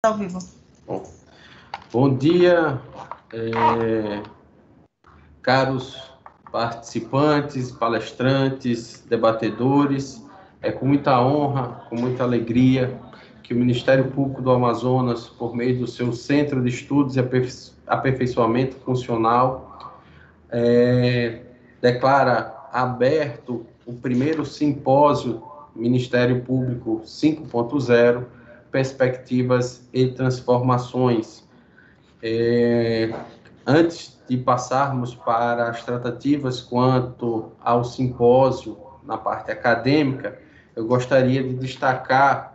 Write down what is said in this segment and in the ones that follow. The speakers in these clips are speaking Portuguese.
Ao vivo. Bom dia, caros participantes, palestrantes, debatedores. É com muita honra, com muita alegria, que o Ministério Público do Amazonas, por meio do seu Centro de Estudos e Aperfeiçoamento Funcional, declara aberto o primeiro simpósio Ministério Público 5.0, Perspectivas e Transformações. Antes de passarmos para as tratativas quanto ao simpósio na parte acadêmica, eu gostaria de destacar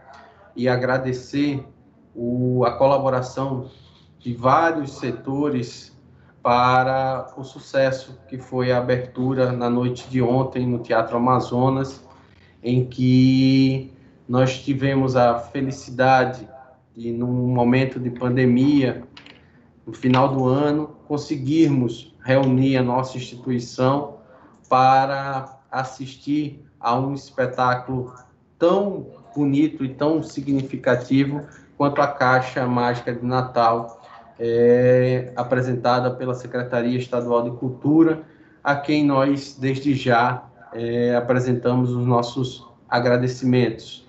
e agradecer a colaboração de vários setores para o sucesso que foi a abertura na noite de ontem no Teatro Amazonas, em que nós tivemos a felicidade de, num momento de pandemia, no final do ano, conseguirmos reunir a nossa instituição para assistir a um espetáculo tão bonito e tão significativo quanto a Caixa Mágica de Natal, apresentada pela Secretaria Estadual de Cultura, a quem nós, desde já, apresentamos os nossos agradecimentos.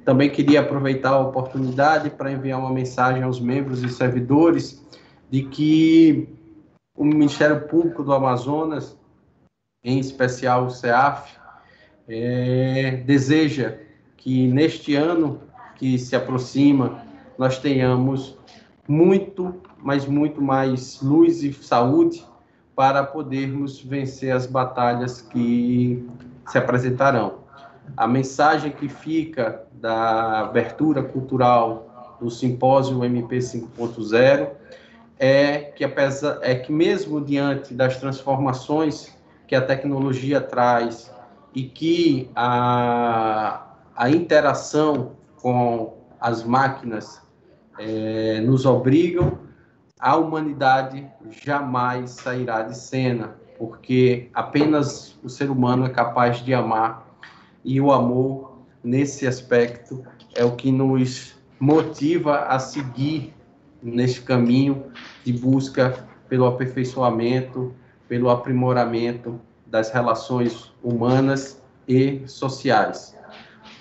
Também queria aproveitar a oportunidade para enviar uma mensagem aos membros e servidores de que o Ministério Público do Amazonas, em especial o CEAF, deseja que neste ano que se aproxima nós tenhamos muito, mas muito mais luz e saúde para podermos vencer as batalhas que se apresentarão. A mensagem que fica da abertura cultural do simpósio MP 5.0 é que mesmo diante das transformações que a tecnologia traz e que a interação com as máquinas nos obrigam, a humanidade jamais sairá de cena, porque apenas o ser humano é capaz de amar, e o amor, nesse aspecto, é o que nos motiva a seguir nesse caminho de busca pelo aperfeiçoamento, pelo aprimoramento das relações humanas e sociais.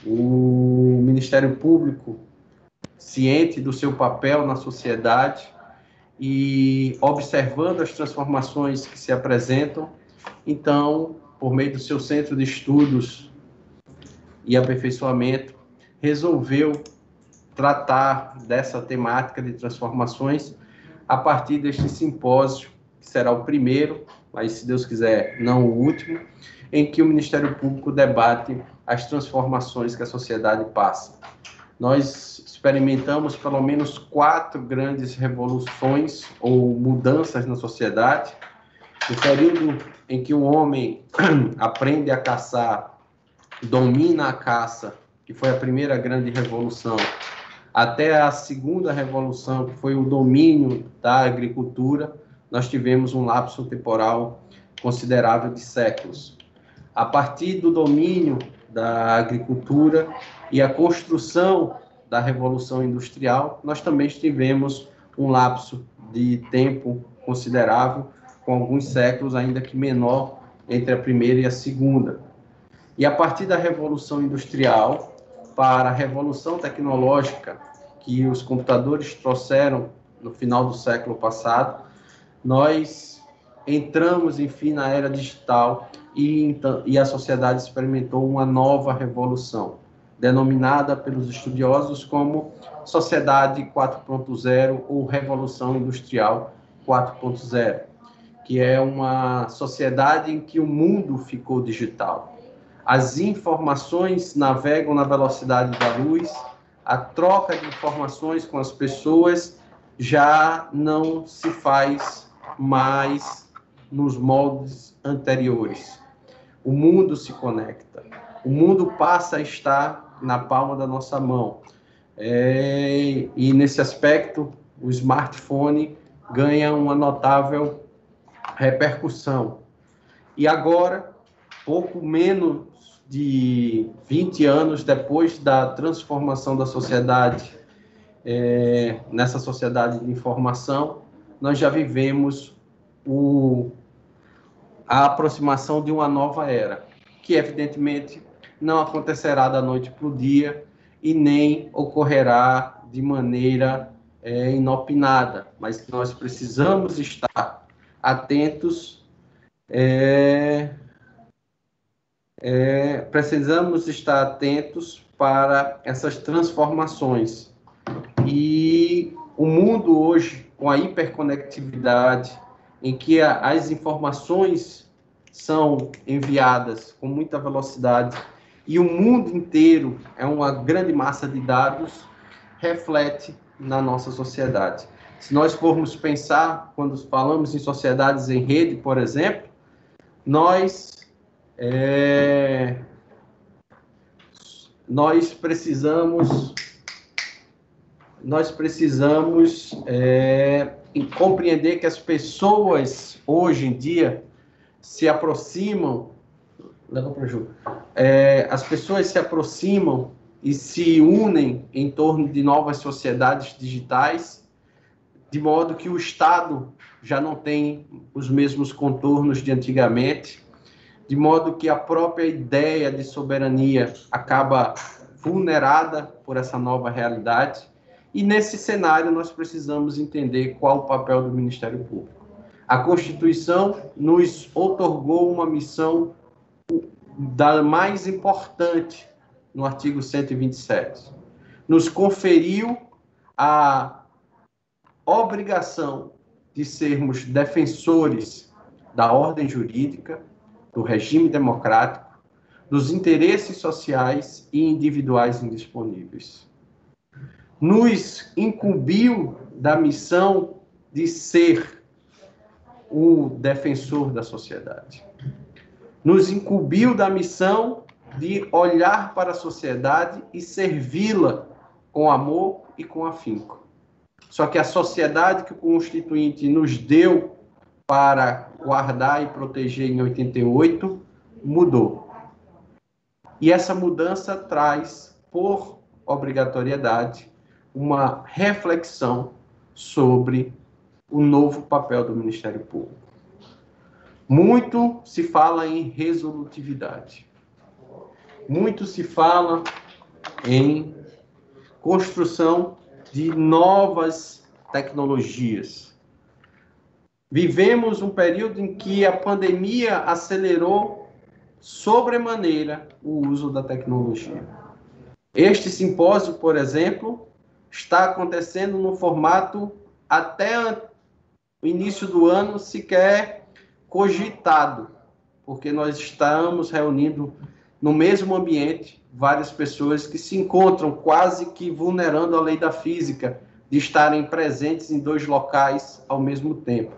O Ministério Público, ciente do seu papel na sociedade e observando as transformações que se apresentam, então, por meio do seu Centro de Estudos e Aperfeiçoamento, resolveu tratar dessa temática de transformações a partir deste simpósio, que será o primeiro, mas, se Deus quiser, não o último, em que o Ministério Público debate as transformações que a sociedade passa. Nós experimentamos pelo menos 4 grandes revoluções ou mudanças na sociedade. No período em que o homem aprende a caçar, domina a caça, que foi a primeira grande revolução, até a segunda revolução, que foi o domínio da agricultura, nós tivemos um lapso temporal considerável de séculos. A partir do domínio da agricultura e a construção da Revolução Industrial, nós também tivemos um lapso de tempo considerável, com alguns séculos, ainda que menor, entre a primeira e a segunda. E a partir da Revolução Industrial para a Revolução Tecnológica, que os computadores trouxeram no final do século passado, nós entramos, enfim, na era digital e a sociedade experimentou uma nova revolução, denominada pelos estudiosos como Sociedade 4.0 ou Revolução Industrial 4.0, que é uma sociedade em que o mundo ficou digital. As informações navegam na velocidade da luz, a troca de informações com as pessoas já não se faz mais nos moldes anteriores. O mundo se conecta, o mundo passa a estar na palma da nossa mão. E nesse aspecto, o smartphone ganha uma notável repercussão. E agora, pouco menos de 20 anos depois da transformação da sociedade nessa sociedade de informação, nós já vivemos a aproximação de uma nova era, que evidentemente não acontecerá da noite para o dia e nem ocorrerá de maneira inopinada, mas que nós precisamos estar atentos, para essas transformações. E o mundo hoje, com a hiperconectividade, em que as informações são enviadas com muita velocidade e o mundo inteiro é uma grande massa de dados, reflete na nossa sociedade. Se nós formos pensar, quando falamos em sociedades em rede, por exemplo, nós precisamos compreender que as pessoas, hoje em dia, se aproximam, as pessoas se aproximam e se unem em torno de novas sociedades digitais, de modo que o Estado já não tem os mesmos contornos de antigamente, de modo que a própria ideia de soberania acaba vulnerada por essa nova realidade. E nesse cenário nós precisamos entender qual o papel do Ministério Público. A Constituição nos outorgou uma missão da mais importante no artigo 127. Nos conferiu a obrigação de sermos defensores da ordem jurídica, do regime democrático, dos interesses sociais e individuais indisponíveis. Nos incumbiu da missão de ser o defensor da sociedade. Nos incumbiu da missão de olhar para a sociedade e servi-la com amor e com afinco. Só que a sociedade que o Constituinte nos deu para guardar e proteger em 88 mudou. E essa mudança traz, por obrigatoriedade, uma reflexão sobre o novo papel do Ministério Público. Muito se fala em resolutividade. Muito se fala em construção de novas tecnologias. Vivemos um período em que a pandemia acelerou sobremaneira o uso da tecnologia. Este simpósio, por exemplo, está acontecendo no formato até o início do ano sequer cogitado, porque nós estamos reunindo no mesmo ambiente várias pessoas que se encontram quase que vulnerando a lei da física de estarem presentes em dois locais ao mesmo tempo.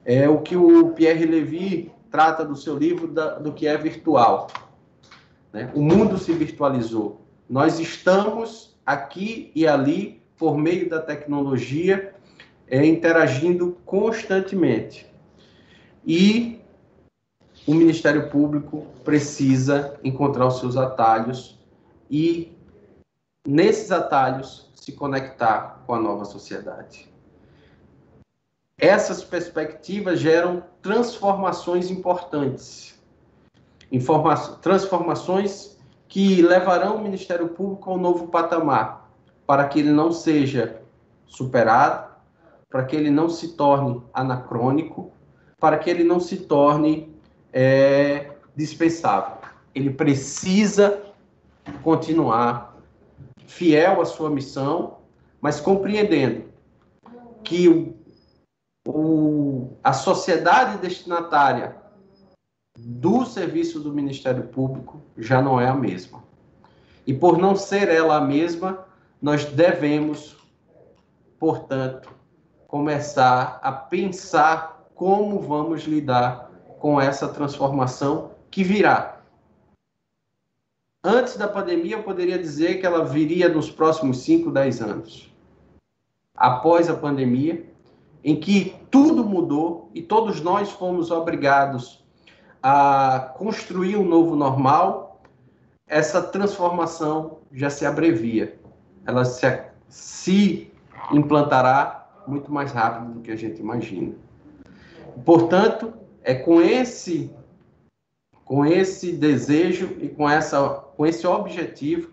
É o que o Pierre Levy trata do seu livro do que é virtual. Né? O mundo se virtualizou. Nós estamos aqui e ali, por meio da tecnologia, interagindo constantemente. E o Ministério Público precisa encontrar os seus atalhos e, nesses atalhos, se conectar com a nova sociedade. Essas perspectivas geram transformações importantes, transformações que levarão o Ministério Público a um novo patamar, para que ele não seja superado, para que ele não se torne anacrônico, para que ele não se torne dispensável. Ele precisa continuar fiel à sua missão, mas compreendendo que a sociedade destinatária do serviço do Ministério Público já não é a mesma. E por não ser ela a mesma, nós devemos, portanto, começar a pensar como vamos lidar com essa transformação que virá. Antes da pandemia, eu poderia dizer que ela viria nos próximos 5, 10 anos. Após a pandemia, em que tudo mudou e todos nós fomos obrigados a construir um novo normal, essa transformação já se abrevia. Ela se implantará muito mais rápido do que a gente imagina. Portanto, é com esse desejo e com esse objetivo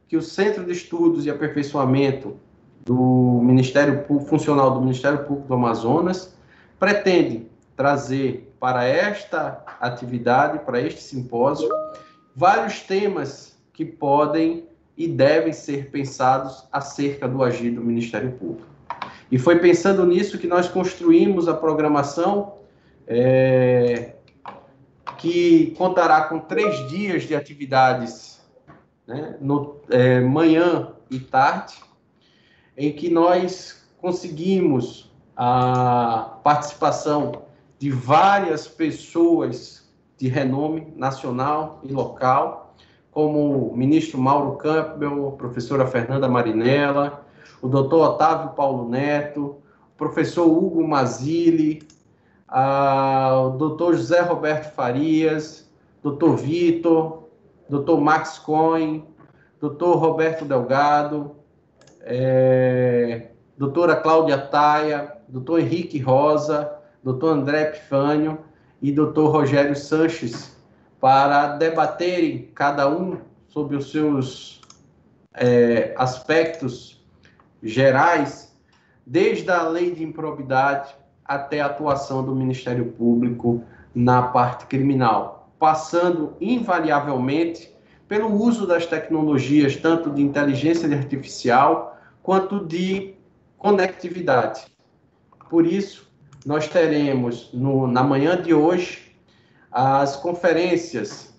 que o Centro de Estudos e Aperfeiçoamento do Ministério Público, funcional do Ministério Público do Amazonas, pretende trazer para esta atividade, para este simpósio, vários temas que podem e devem ser pensados acerca do agir do Ministério Público. E foi pensando nisso que nós construímos a programação, que contará com 3 dias de atividades, né, manhã e tarde, em que nós conseguimos a participação de várias pessoas de renome nacional e local, como o ministro Mauro Campbell, a professora Fernanda Marinella, o doutor Otávio Paulo Neto, o professor Hugo Mazzilli, o doutor José Roberto Farias, doutor Vitor, doutor Max Cohen, doutor Roberto Delgado, doutora Cláudia Taia, doutor Henrique Rosa, doutor André Epifânio e doutor Rogério Sanches, para debaterem cada um sobre os seus aspectos gerais, desde a lei de improbidade até a atuação do Ministério Público na parte criminal, passando invariavelmente pelo uso das tecnologias, tanto de inteligência artificial quanto de conectividade. Por isso, nós teremos na manhã de hoje as conferências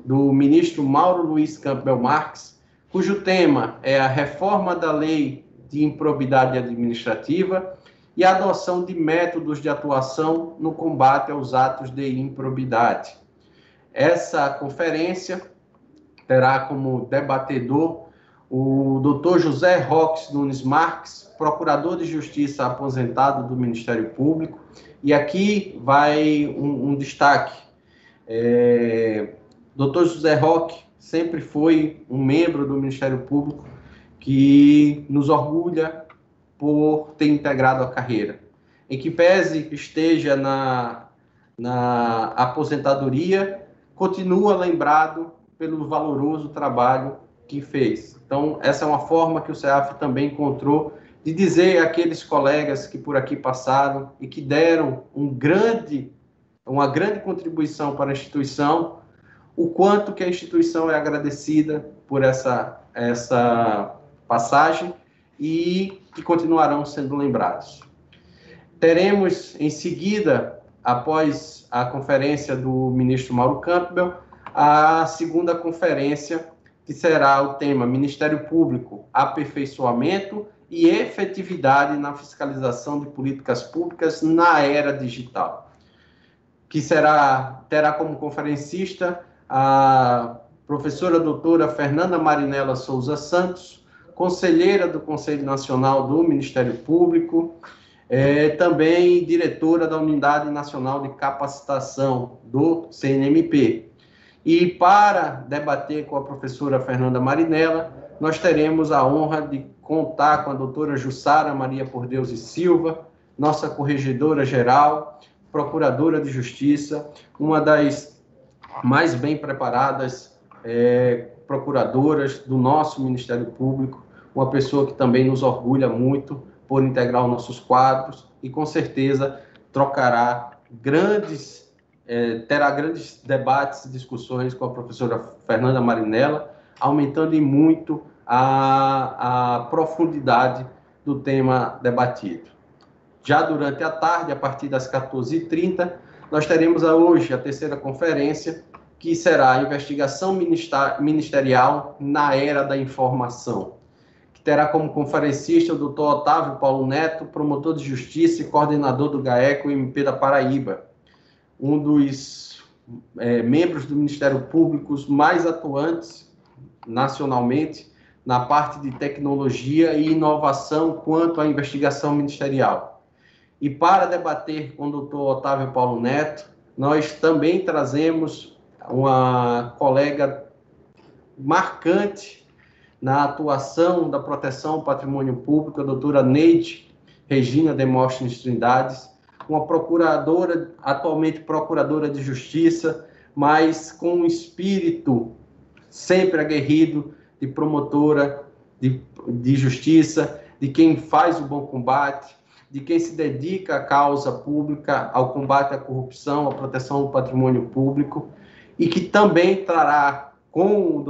do ministro Mauro Luiz Campbell Marques, cujo tema é a reforma da lei de improbidade administrativa e a adoção de métodos de atuação no combate aos atos de improbidade. Essa conferência terá como debatedor o Dr. José Roques Nunes Marques, procurador de Justiça aposentado do Ministério Público. E aqui vai um destaque. Dr. José Roques sempre foi um membro do Ministério Público que nos orgulha por ter integrado a carreira. Em que pese esteja na aposentadoria, continua lembrado pelo valoroso trabalho que fez. Então, essa é uma forma que o CEAF também encontrou de dizer àqueles colegas que por aqui passaram e que deram uma grande contribuição para a instituição, o quanto que a instituição é agradecida por essa passagem e que continuarão sendo lembrados. Teremos, em seguida, após a conferência do ministro Mauro Campbell, a segunda conferência, que será o tema Ministério Público, aperfeiçoamento e efetividade na fiscalização de políticas públicas na era digital, que terá como conferencista a professora doutora Fernanda Marinella Souza Santos, conselheira do Conselho Nacional do Ministério Público, também diretora da Unidade Nacional de Capacitação do CNMP. E para debater com a professora Fernanda Marinella, nós teremos a honra de contar com a doutora Jussara Maria Por Deus e Silva, nossa corregedora-geral, procuradora de Justiça, uma das mais bem preparadas procuradoras do nosso Ministério Público, uma pessoa que também nos orgulha muito por integrar os nossos quadros e, com certeza, terá grandes debates e discussões com a professora Fernanda Marinella, aumentando em muito a profundidade do tema debatido. Já durante a tarde, a partir das 14h30, nós teremos hoje a terceira conferência, que será a investigação ministerial na era da informação, que terá como conferencista o doutor Otávio Paulo Neto, promotor de justiça e coordenador do GAECO MP da Paraíba, um dos membros do Ministério Público mais atuantes nacionalmente na parte de tecnologia e inovação quanto à investigação ministerial. E para debater com o doutor Otávio Paulo Neto, nós também trazemos uma colega marcante na atuação da proteção ao patrimônio público, a doutora Neide Regina Demóstenes Trindades, uma procuradora, atualmente procuradora de justiça, mas com um espírito sempre aguerrido de promotora de justiça, de quem faz o bom combate, de quem se dedica à causa pública, ao combate à corrupção, à proteção do patrimônio público, e que também trará com o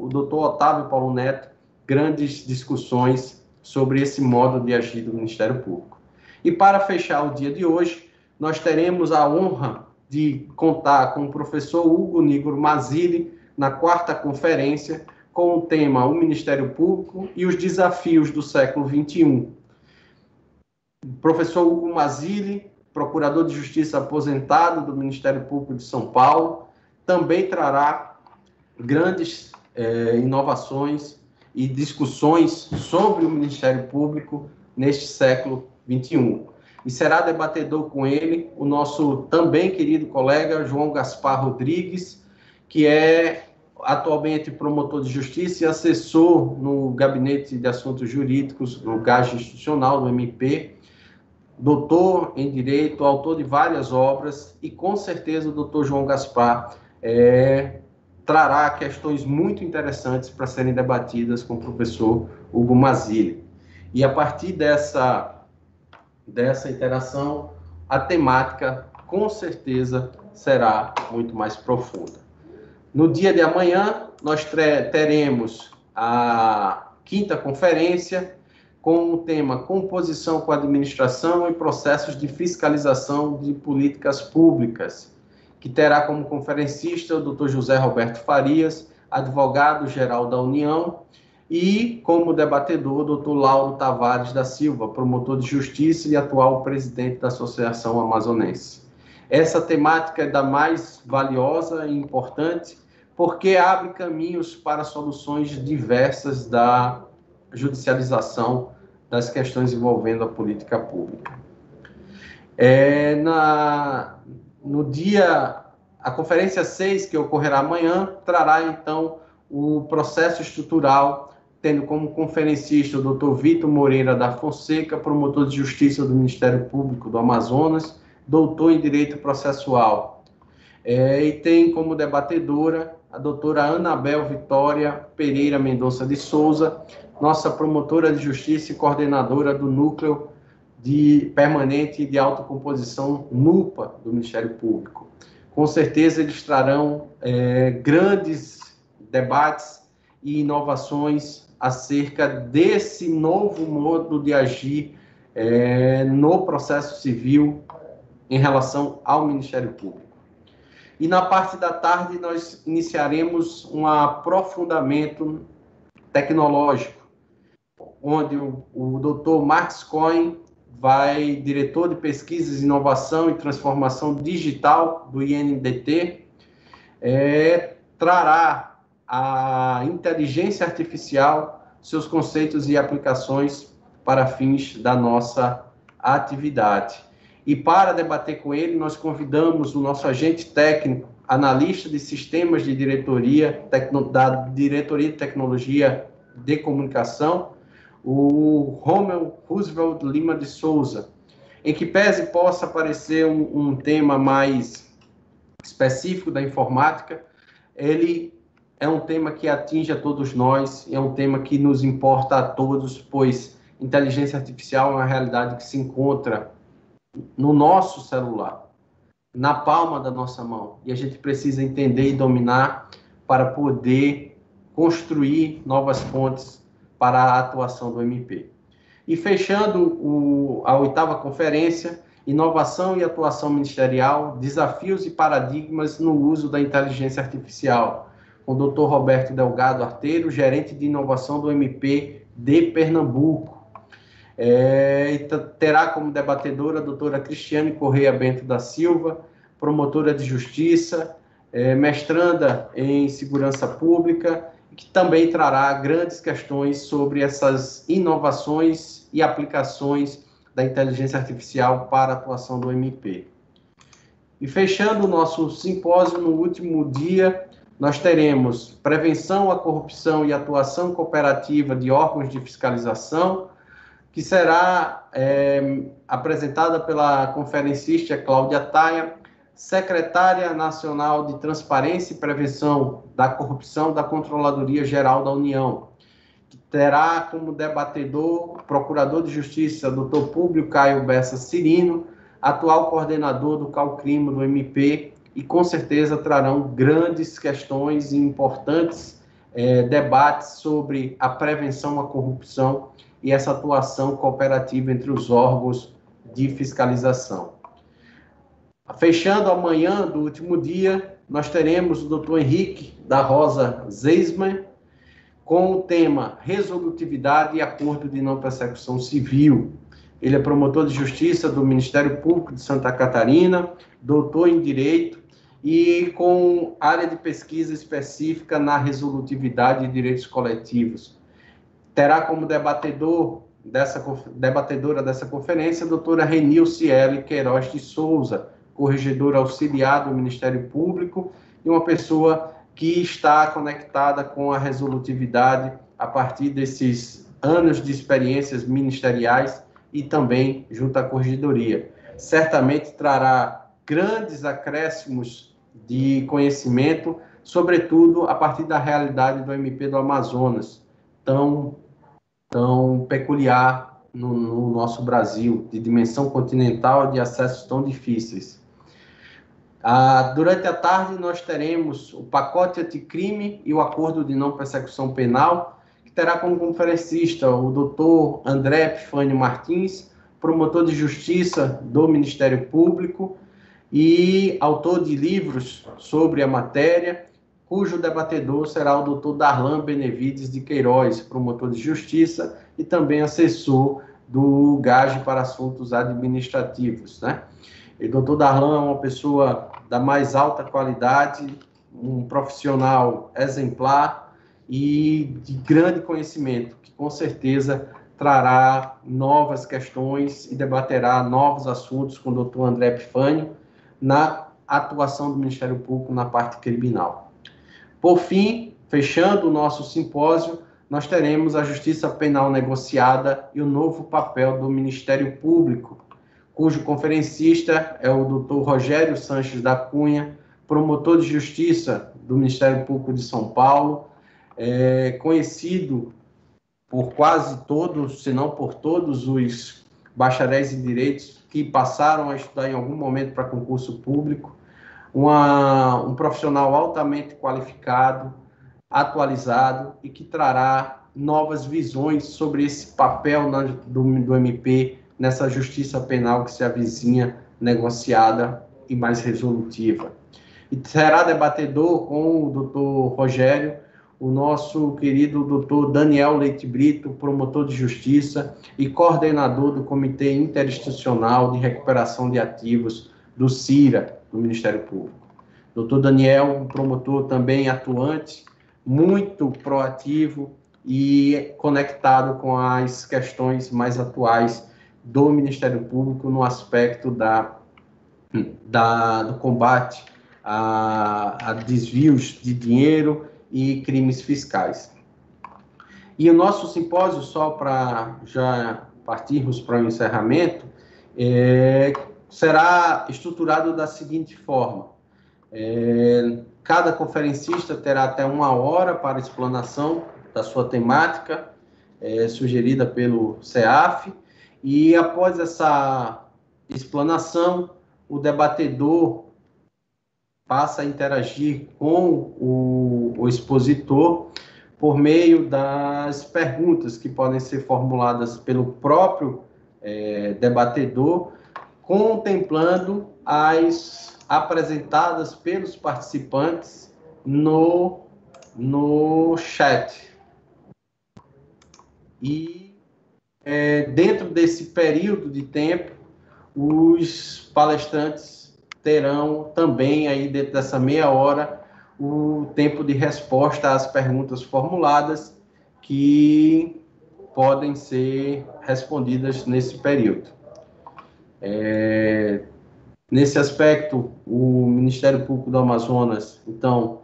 doutor Otávio Paulo Neto grandes discussões sobre esse modo de agir do Ministério Público. E para fechar o dia de hoje, nós teremos a honra de contar com o professor Hugo Nigro Mazzilli na 4ª conferência com o tema O Ministério Público e os Desafios do Século XXI. O professor Hugo Mazzilli, procurador de justiça aposentado do Ministério Público de São Paulo, também trará grandes inovações e discussões sobre o Ministério Público neste século XXI. E será debatedor com ele o nosso também querido colega João Gaspar Rodrigues, que é atualmente promotor de justiça e assessor no Gabinete de Assuntos Jurídicos, no GAG Institucional do MP, doutor em Direito, autor de várias obras, e com certeza o doutor João Gaspar trará questões muito interessantes para serem debatidas com o professor Hugo Mazzilli. E a partir dessa interação, a temática com certeza será muito mais profunda. No dia de amanhã, nós teremos a 5ª conferência com o tema Composição com a Administração e Processos de Fiscalização de Políticas Públicas, que terá como conferencista o Dr. José Roberto Farias, advogado-geral da União, e como debatedor o Dr. Lauro Tavares da Silva, promotor de justiça e atual presidente da Associação Amazonense. Essa temática é da mais valiosa e importante, porque abre caminhos para soluções diversas da judicialização das questões envolvendo a política pública. A conferência 6, que ocorrerá amanhã, trará, então, o processo estrutural, tendo como conferencista o Dr. Vitor Moreira da Fonseca, promotor de justiça do Ministério Público do Amazonas, doutor em Direito Processual. E tem como debatedora a doutora Anabel Vitória Pereira Mendonça de Souza, nossa promotora de justiça e coordenadora do Núcleo Permanente de Autocomposição, NUPA, do Ministério Público. Com certeza eles trarão grandes debates e inovações acerca desse novo modo de agir no processo civil em relação ao Ministério Público. E na parte da tarde nós iniciaremos um aprofundamento tecnológico, onde o Dr. Marx Cohen, diretor de Pesquisas, Inovação e Transformação Digital do INDT, trará a inteligência artificial, seus conceitos e aplicações para fins da nossa atividade. E para debater com ele, nós convidamos o nosso agente técnico, analista de sistemas de diretoria, da Diretoria de Tecnologia de Comunicação, o Romeu Roosevelt Lima de Souza, em que pese possa parecer um tema mais específico da informática, ele é um tema que atinge a todos nós, é um tema que nos importa a todos, pois inteligência artificial é uma realidade que se encontra no nosso celular, na palma da nossa mão, e a gente precisa entender e dominar para poder construir novas fontes para a atuação do MP. E fechando a 8ª conferência, Inovação e Atuação Ministerial, Desafios e Paradigmas no Uso da Inteligência Artificial, com o Dr. Roberto Delgado Arteiro, gerente de inovação do MP de Pernambuco. Terá como debatedora a doutora Cristiane Correia Bento da Silva, promotora de justiça, mestranda em segurança pública, que também trará grandes questões sobre essas inovações e aplicações da inteligência artificial para a atuação do MP. E fechando o nosso simpósio, no último dia, nós teremos prevenção à corrupção e atuação cooperativa de órgãos de fiscalização, que será apresentada pela conferencista Cláudia Taia, secretária nacional de Transparência e Prevenção da Corrupção da Controladoria Geral da União, que terá como debatedor o Procurador de Justiça, Dr. Públio Caio Bessa Cirino, atual coordenador do CalCrimo do MP, e com certeza trarão grandes questões e importantes debates sobre a prevenção à corrupção e essa atuação cooperativa entre os órgãos de fiscalização. Fechando amanhã do último dia, nós teremos o Dr. Henrique da Rosa Zeisman, com o tema Resolutividade e Acordo de Não Persecução Civil. Ele é promotor de justiça do Ministério Público de Santa Catarina, doutor em Direito e com área de pesquisa específica na resolutividade e direitos coletivos. Terá como debatedora dessa conferência a doutora Renilce L. Queiroz de Souza, corregedora auxiliar do Ministério Público e uma pessoa que está conectada com a resolutividade a partir desses anos de experiências ministeriais e também junto à corregedoria. Certamente trará grandes acréscimos de conhecimento, sobretudo a partir da realidade do MP do Amazonas, tão peculiar no nosso Brasil, de dimensão continental, de acessos tão difíceis. Durante a tarde, nós teremos o pacote anticrime e o acordo de não persecução penal, que terá como conferencista o doutor André Epifânio Martins, promotor de justiça do Ministério Público e autor de livros sobre a matéria, cujo debatedor será o doutor Darlan Benevides de Queiroz, promotor de justiça e também assessor do GAGE para assuntos administrativos, né? E o doutor Darlan é uma pessoa da mais alta qualidade, um profissional exemplar e de grande conhecimento, que com certeza trará novas questões e debaterá novos assuntos com o doutor André Epifânio na atuação do Ministério Público na parte criminal. Por fim, fechando o nosso simpósio, nós teremos a Justiça Penal Negociada e o novo papel do Ministério Público, cujo conferencista é o doutor Rogério Sanches da Cunha, promotor de justiça do Ministério Público de São Paulo, conhecido por quase todos, se não por todos os bacharéis em direitos que passaram a estudar em algum momento para concurso público, um profissional altamente qualificado, atualizado e que trará novas visões sobre esse papel do MP nessa justiça penal que se avizinha negociada e mais resolutiva. E será debatedor com o doutor Rogério, o nosso querido doutor Daniel Leite Brito, promotor de justiça e coordenador do Comitê Interinstitucional de Recuperação de Ativos do CIRA, do Ministério Público. Doutor Daniel, um promotor também atuante, muito proativo e conectado com as questões mais atuais do Ministério Público no aspecto do combate a desvios de dinheiro e crimes fiscais. E o nosso simpósio, só para já partirmos para o encerramento, será estruturado da seguinte forma. Cada conferencista terá até 1 hora para explanação da sua temática, sugerida pelo CEAF, e após essa explanação, o debatedor passa a interagir com o expositor por meio das perguntas que podem ser formuladas pelo próprio debatedor, contemplando as apresentadas pelos participantes no chat. E dentro desse período de tempo, os palestrantes terão também, aí dentro dessa meia hora, o tempo de resposta às perguntas formuladas que podem ser respondidas nesse período. Nesse aspecto, o Ministério Público do Amazonas, então,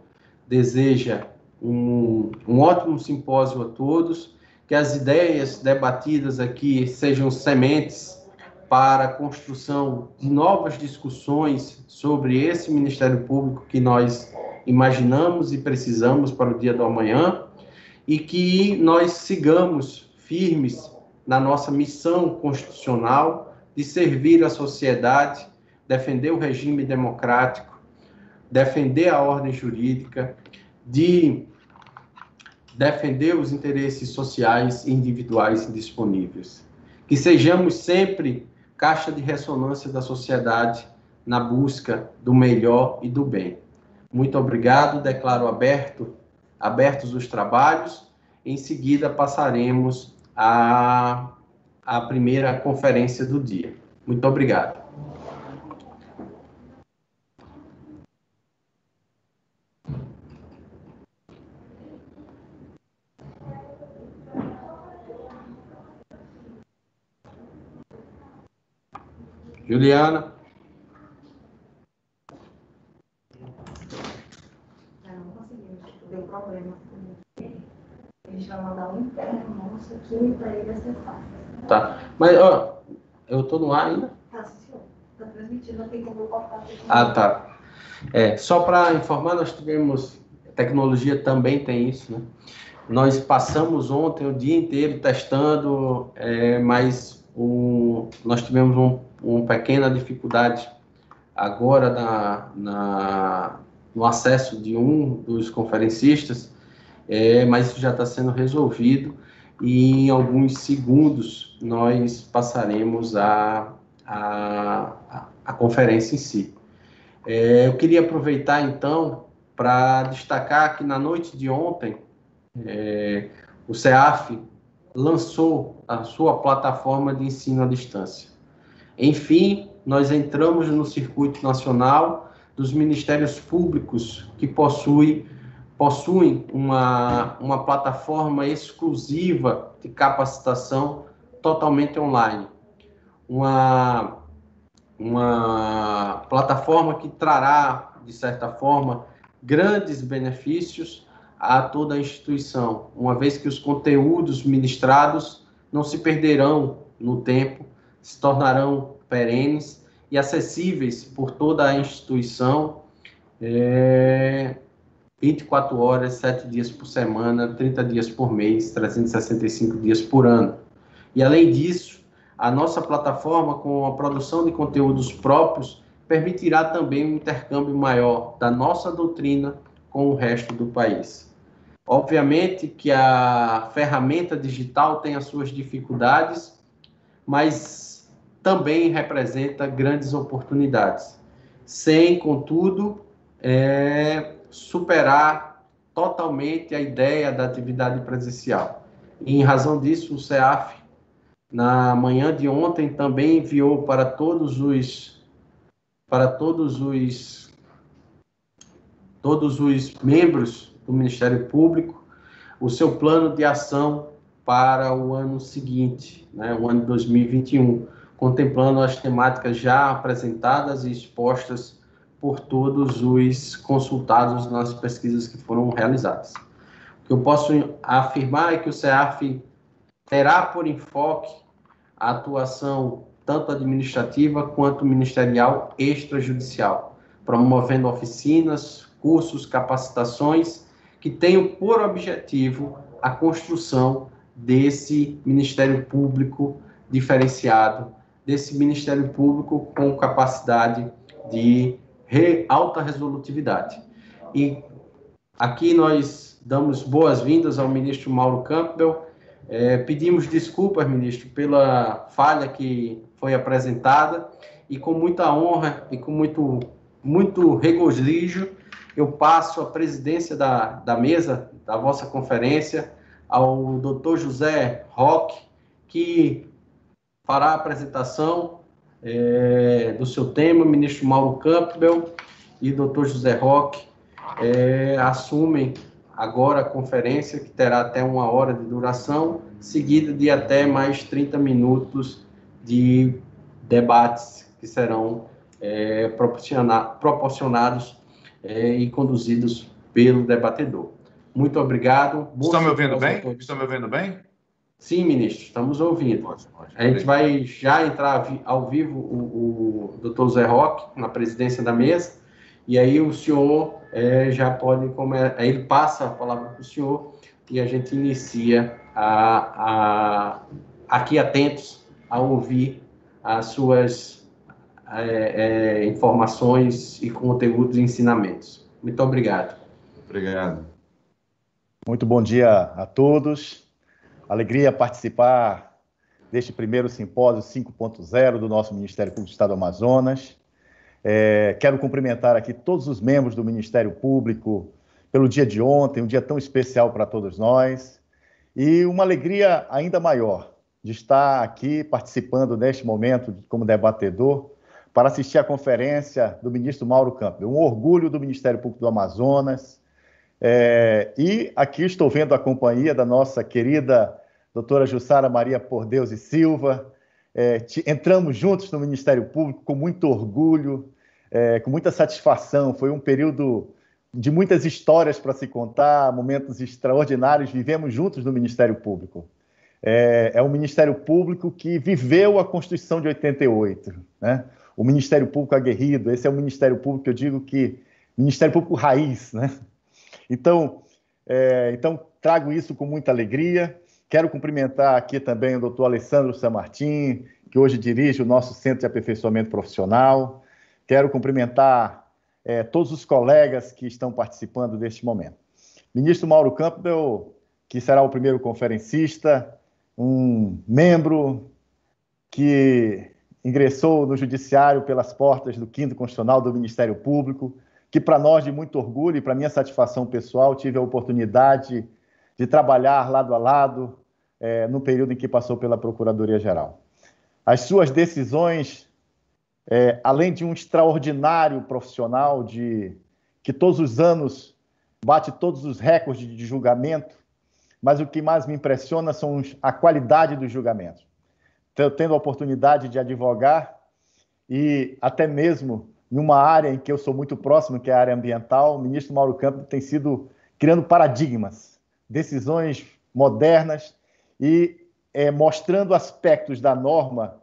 deseja um ótimo simpósio a todos, que as ideias debatidas aqui sejam sementes para a construção de novas discussões sobre esse Ministério Público que nós imaginamos e precisamos para o dia do amanhã, e que nós sigamos firmes na nossa missão constitucional de servir a sociedade, defender o regime democrático, defender a ordem jurídica, de defender os interesses sociais e individuais indisponíveis. Que sejamos sempre caixa de ressonância da sociedade na busca do melhor e do bem. Muito obrigado, declaro abertos os trabalhos. Em seguida, passaremos à primeira conferência do dia. Muito obrigado. Juliana. Não conseguimos, deu problema. A gente vai mandar um interno nosso aqui para ele acessar. Tá, mas ó, eu estou no ar ainda? Tá, senhor. Está transmitindo, não tem como cortar. Ah, tá. Só para informar, nós tivemos, tecnologia também tem isso, né? Nós passamos ontem o dia inteiro testando, mas nós tivemos uma pequena dificuldade agora no acesso de um dos conferencistas, mas isso já está sendo resolvido e em alguns segundos nós passaremos a conferência em si. Eu queria aproveitar então para destacar que na noite de ontem o CEAF lançou a sua plataforma de ensino à distância. Enfim, nós entramos no circuito nacional dos ministérios públicos que possuem uma plataforma exclusiva de capacitação totalmente online. Uma plataforma que trará, de certa forma, grandes benefícios a toda a instituição, uma vez que os conteúdos ministrados não se perderão no tempo, se tornarão perenes e acessíveis por toda a instituição, 24 horas, 7 dias por semana, 30 dias por mês, 365 dias por ano. E, além disso, a nossa plataforma, com a produção de conteúdos próprios, permitirá também um intercâmbio maior da nossa doutrina com o resto do país. Obviamente que a ferramenta digital tem as suas dificuldades, mas também representa grandes oportunidades, sem, contudo, superar totalmente a ideia da atividade presencial. E, em razão disso, o CEAF, na manhã de ontem, também enviou para todos os membros do Ministério Público o seu plano de ação para o ano seguinte, né, o ano 2021, contemplando as temáticas já apresentadas e expostas por todos os consultados nas pesquisas que foram realizadas. O que eu posso afirmar é que o CEAF terá por enfoque a atuação tanto administrativa quanto ministerial extrajudicial, promovendo oficinas, cursos, capacitações que tenham por objetivo a construção desse Ministério Público diferenciado, desse Ministério Público com capacidade de alta resolutividade. E aqui nós damos boas-vindas ao ministro Mauro Campbell. Pedimos desculpas, ministro, pela falha que foi apresentada, e com muita honra e com muito regozijo, eu passo a presidência da mesa da vossa conferência ao Dr. José Roque, que fará a apresentação do seu tema. Ministro Mauro Campbell e Dr. José Roque assumem agora a conferência, que terá até 1 hora de duração, seguida de até mais 30 minutos de debates que serão proporcionados e conduzidos pelo debatedor. Muito obrigado. Estão me ouvindo bem? Estão me ouvindo bem? Sim, ministro, estamos ouvindo. Ótimo. A gente vai já entrar ao vivo o doutor Zé Roque, na presidência da mesa, e aí o senhor já pode, aí ele passa a palavra para o senhor e a gente inicia aqui atentos a ouvir as suas informações e conteúdos e ensinamentos. Muito obrigado. Obrigado. Muito bom dia a todos. Alegria participar deste primeiro simpósio 5.0 do nosso Ministério Público do Estado do Amazonas. Quero cumprimentar aqui todos os membros do Ministério Público pelo dia de ontem, um dia tão especial para todos nós. E uma alegria ainda maior de estar aqui participando neste momento como debatedor para assistir à conferência do ministro Mauro Campbell. Um orgulho do Ministério Público do Amazonas. E aqui estou vendo a companhia da nossa querida doutora Jussara Maria Por Deus e Silva. Entramos juntos no Ministério Público com muito orgulho, com muita satisfação. Foi um período de muitas histórias para se contar, momentos extraordinários. Vivemos juntos no Ministério Público. É um Ministério Público que viveu a Constituição de 88, né? O Ministério Público aguerrido. Esse é o Ministério Público que eu digo que Ministério Público raiz, né? Então, trago isso com muita alegria. Quero cumprimentar aqui também o doutor Alessandro Samartim, que hoje dirige o nosso Centro de Aperfeiçoamento Profissional. Quero cumprimentar todos os colegas que estão participando deste momento. Ministro Mauro Campbell, que será o primeiro conferencista, um membro que ingressou no Judiciário pelas portas do 5º Constitucional do Ministério Público, que para nós de muito orgulho e para minha satisfação pessoal, tive a oportunidade de trabalhar lado a lado no período em que passou pela Procuradoria-Geral. As suas decisões, além de um extraordinário profissional que todos os anos bate todos os recordes de julgamento, mas o que mais me impressiona são a qualidade dos julgamentos. Tendo a oportunidade de advogar e até mesmo numa área em que eu sou muito próximo, que é a área ambiental, o ministro Mauro Campbell tem sido criando paradigmas, decisões modernas e mostrando aspectos da norma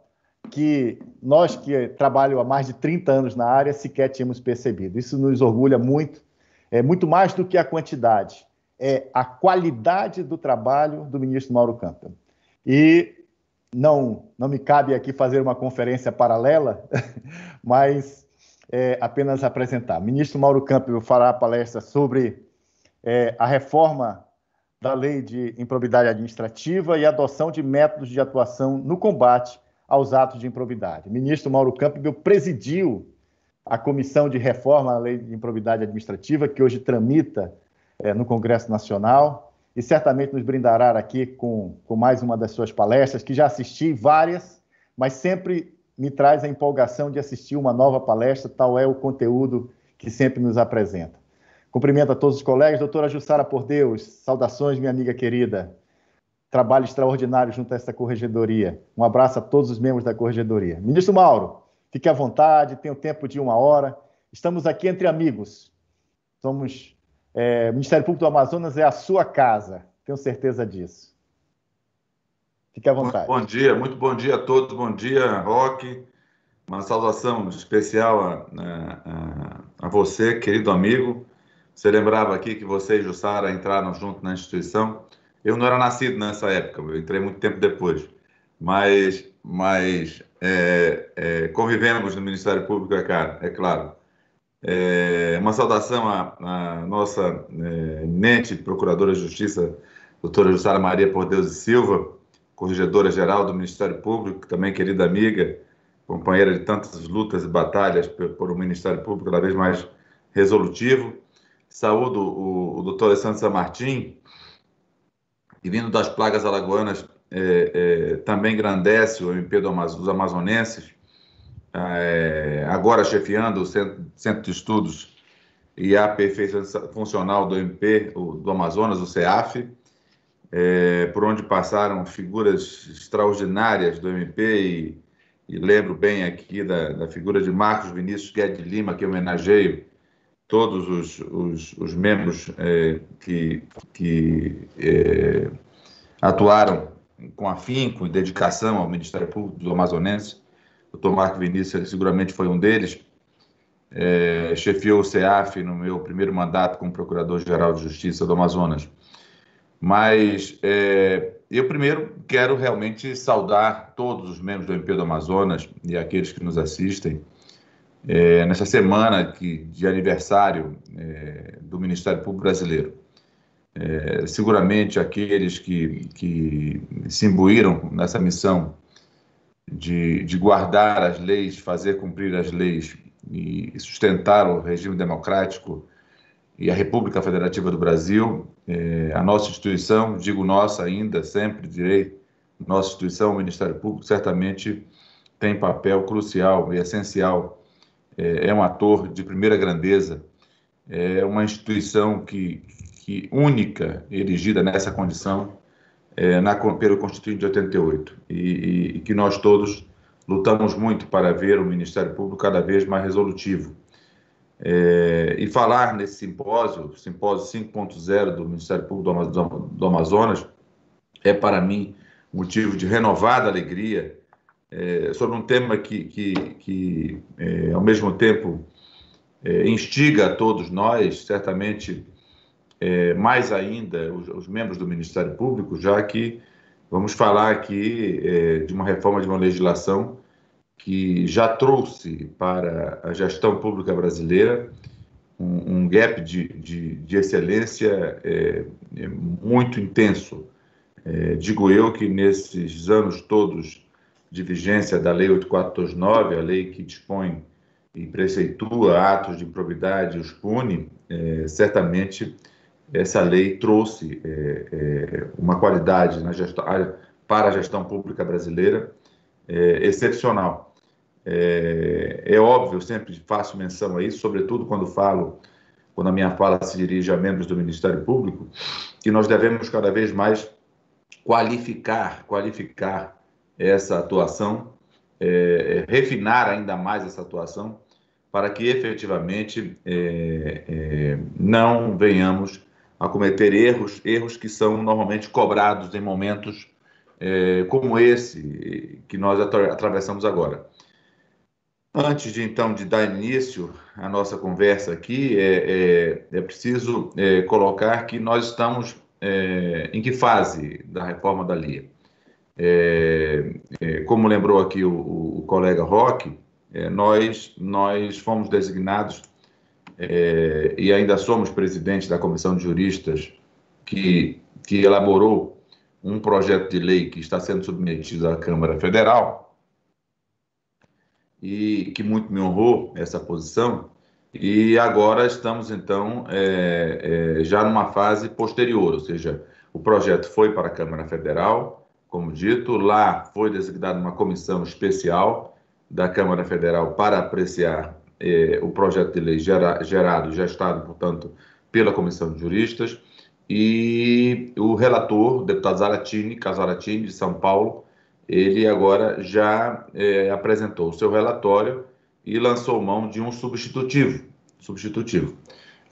que nós que trabalhamos há mais de 30 anos na área sequer tínhamos percebido. Isso nos orgulha muito, muito mais do que a quantidade, é a qualidade do trabalho do ministro Mauro Campbell. E não me cabe aqui fazer uma conferência paralela, mas apenas apresentar. O ministro Mauro Campbell fará a palestra sobre a reforma da Lei de Improbidade Administrativa e a adoção de métodos de atuação no combate aos atos de improbidade. O ministro Mauro Campbell presidiu a Comissão de Reforma à Lei de Improbidade Administrativa, que hoje tramita no Congresso Nacional, e certamente nos brindará aqui com mais uma das suas palestras, que já assisti várias, mas sempre me traz a empolgação de assistir uma nova palestra, tal é o conteúdo que sempre nos apresenta. Cumprimento a todos os colegas. Doutora Jussara Por Deus, saudações, minha amiga querida. Trabalho extraordinário junto a esta corregedoria. Um abraço a todos os membros da corregedoria. Ministro Mauro, fique à vontade, tenha o tempo de 1 hora. Estamos aqui entre amigos. Somos... o Ministério Público do Amazonas é a sua casa, tenho certeza disso. Fique à vontade. Bom dia, muito bom dia a todos. Bom dia, Roque. Uma saudação especial a você, querido amigo. Você lembrava aqui que você e Jussara entraram junto na instituição. Eu não era nascido nessa época, eu entrei muito tempo depois. Mas convivemos no Ministério Público, é claro. Uma saudação à nossa eminente Procuradora de Justiça, doutora Jussara Maria Por Deus e Silva, Corregedora-Geral do Ministério Público, também querida amiga, companheira de tantas lutas e batalhas por um Ministério Público cada vez mais resolutivo. Saúdo o doutor Alessandro Samartim, que vindo das plagas alagoanas também engrandece o MP dos amazonenses, agora chefiando o Centro de Estudos e a Aperfeiçoamento Funcional do MP do Amazonas, o CEAF, por onde passaram figuras extraordinárias do MP, e lembro bem aqui da figura de Marcos Vinícius Guedes de Lima, que homenageio todos os membros que atuaram com afinco e dedicação ao Ministério Público do Amazonense. O Dr. Marco Vinícius seguramente foi um deles. Chefiou o CEAF no meu primeiro mandato como Procurador-Geral de Justiça do Amazonas. Mas eu primeiro quero realmente saudar todos os membros do MP do Amazonas e aqueles que nos assistem nessa semana de aniversário do Ministério Público Brasileiro. Seguramente aqueles que se imbuíram nessa missão de guardar as leis, fazer cumprir as leis e sustentar o regime democrático e a República Federativa do Brasil, a nossa instituição, digo nossa ainda, sempre direi, nossa instituição, o Ministério Público, certamente tem papel crucial e essencial. É um ator de primeira grandeza, é uma instituição que única, erigida nessa condição pelo Constituinte de 88, e que nós todos lutamos muito para ver o Ministério Público cada vez mais resolutivo. E falar nesse simpósio 5.0 do Ministério Público do Amazonas, é para mim motivo de renovada alegria, sobre um tema que ao mesmo tempo, instiga a todos nós, certamente mais ainda os membros do Ministério Público, já que vamos falar aqui de uma reforma de uma legislação que já trouxe para a gestão pública brasileira um gap de excelência muito intenso. Digo eu que nesses anos todos de vigência da Lei 8429, a lei que dispõe e preceitua atos de improbidade e os pune, certamente essa lei trouxe uma qualidade para a gestão pública brasileira excepcional. É óbvio, eu sempre faço menção a isso, sobretudo quando a minha fala se dirige a membros do Ministério Público, que nós devemos cada vez mais qualificar essa atuação, refinar ainda mais essa atuação, para que efetivamente não venhamos a cometer erros que são normalmente cobrados em momentos como esse que nós atravessamos agora. Antes de dar início à nossa conversa aqui, é preciso colocar que nós estamos em que fase da reforma da LIA. Como lembrou aqui o colega Roque, nós fomos designados e ainda somos presidente da Comissão de Juristas que elaborou um projeto de lei que está sendo submetido à Câmara Federal e que muito me honrou essa posição. E agora estamos, então, já numa fase posterior, ou seja, o projeto foi para a Câmara Federal, como dito, lá foi designada uma comissão especial da Câmara Federal para apreciar o projeto de lei gerado e gestado, portanto, pela Comissão de Juristas, e o relator, o deputado Casaratini, de São Paulo, ele agora já apresentou o seu relatório e lançou mão de um substitutivo.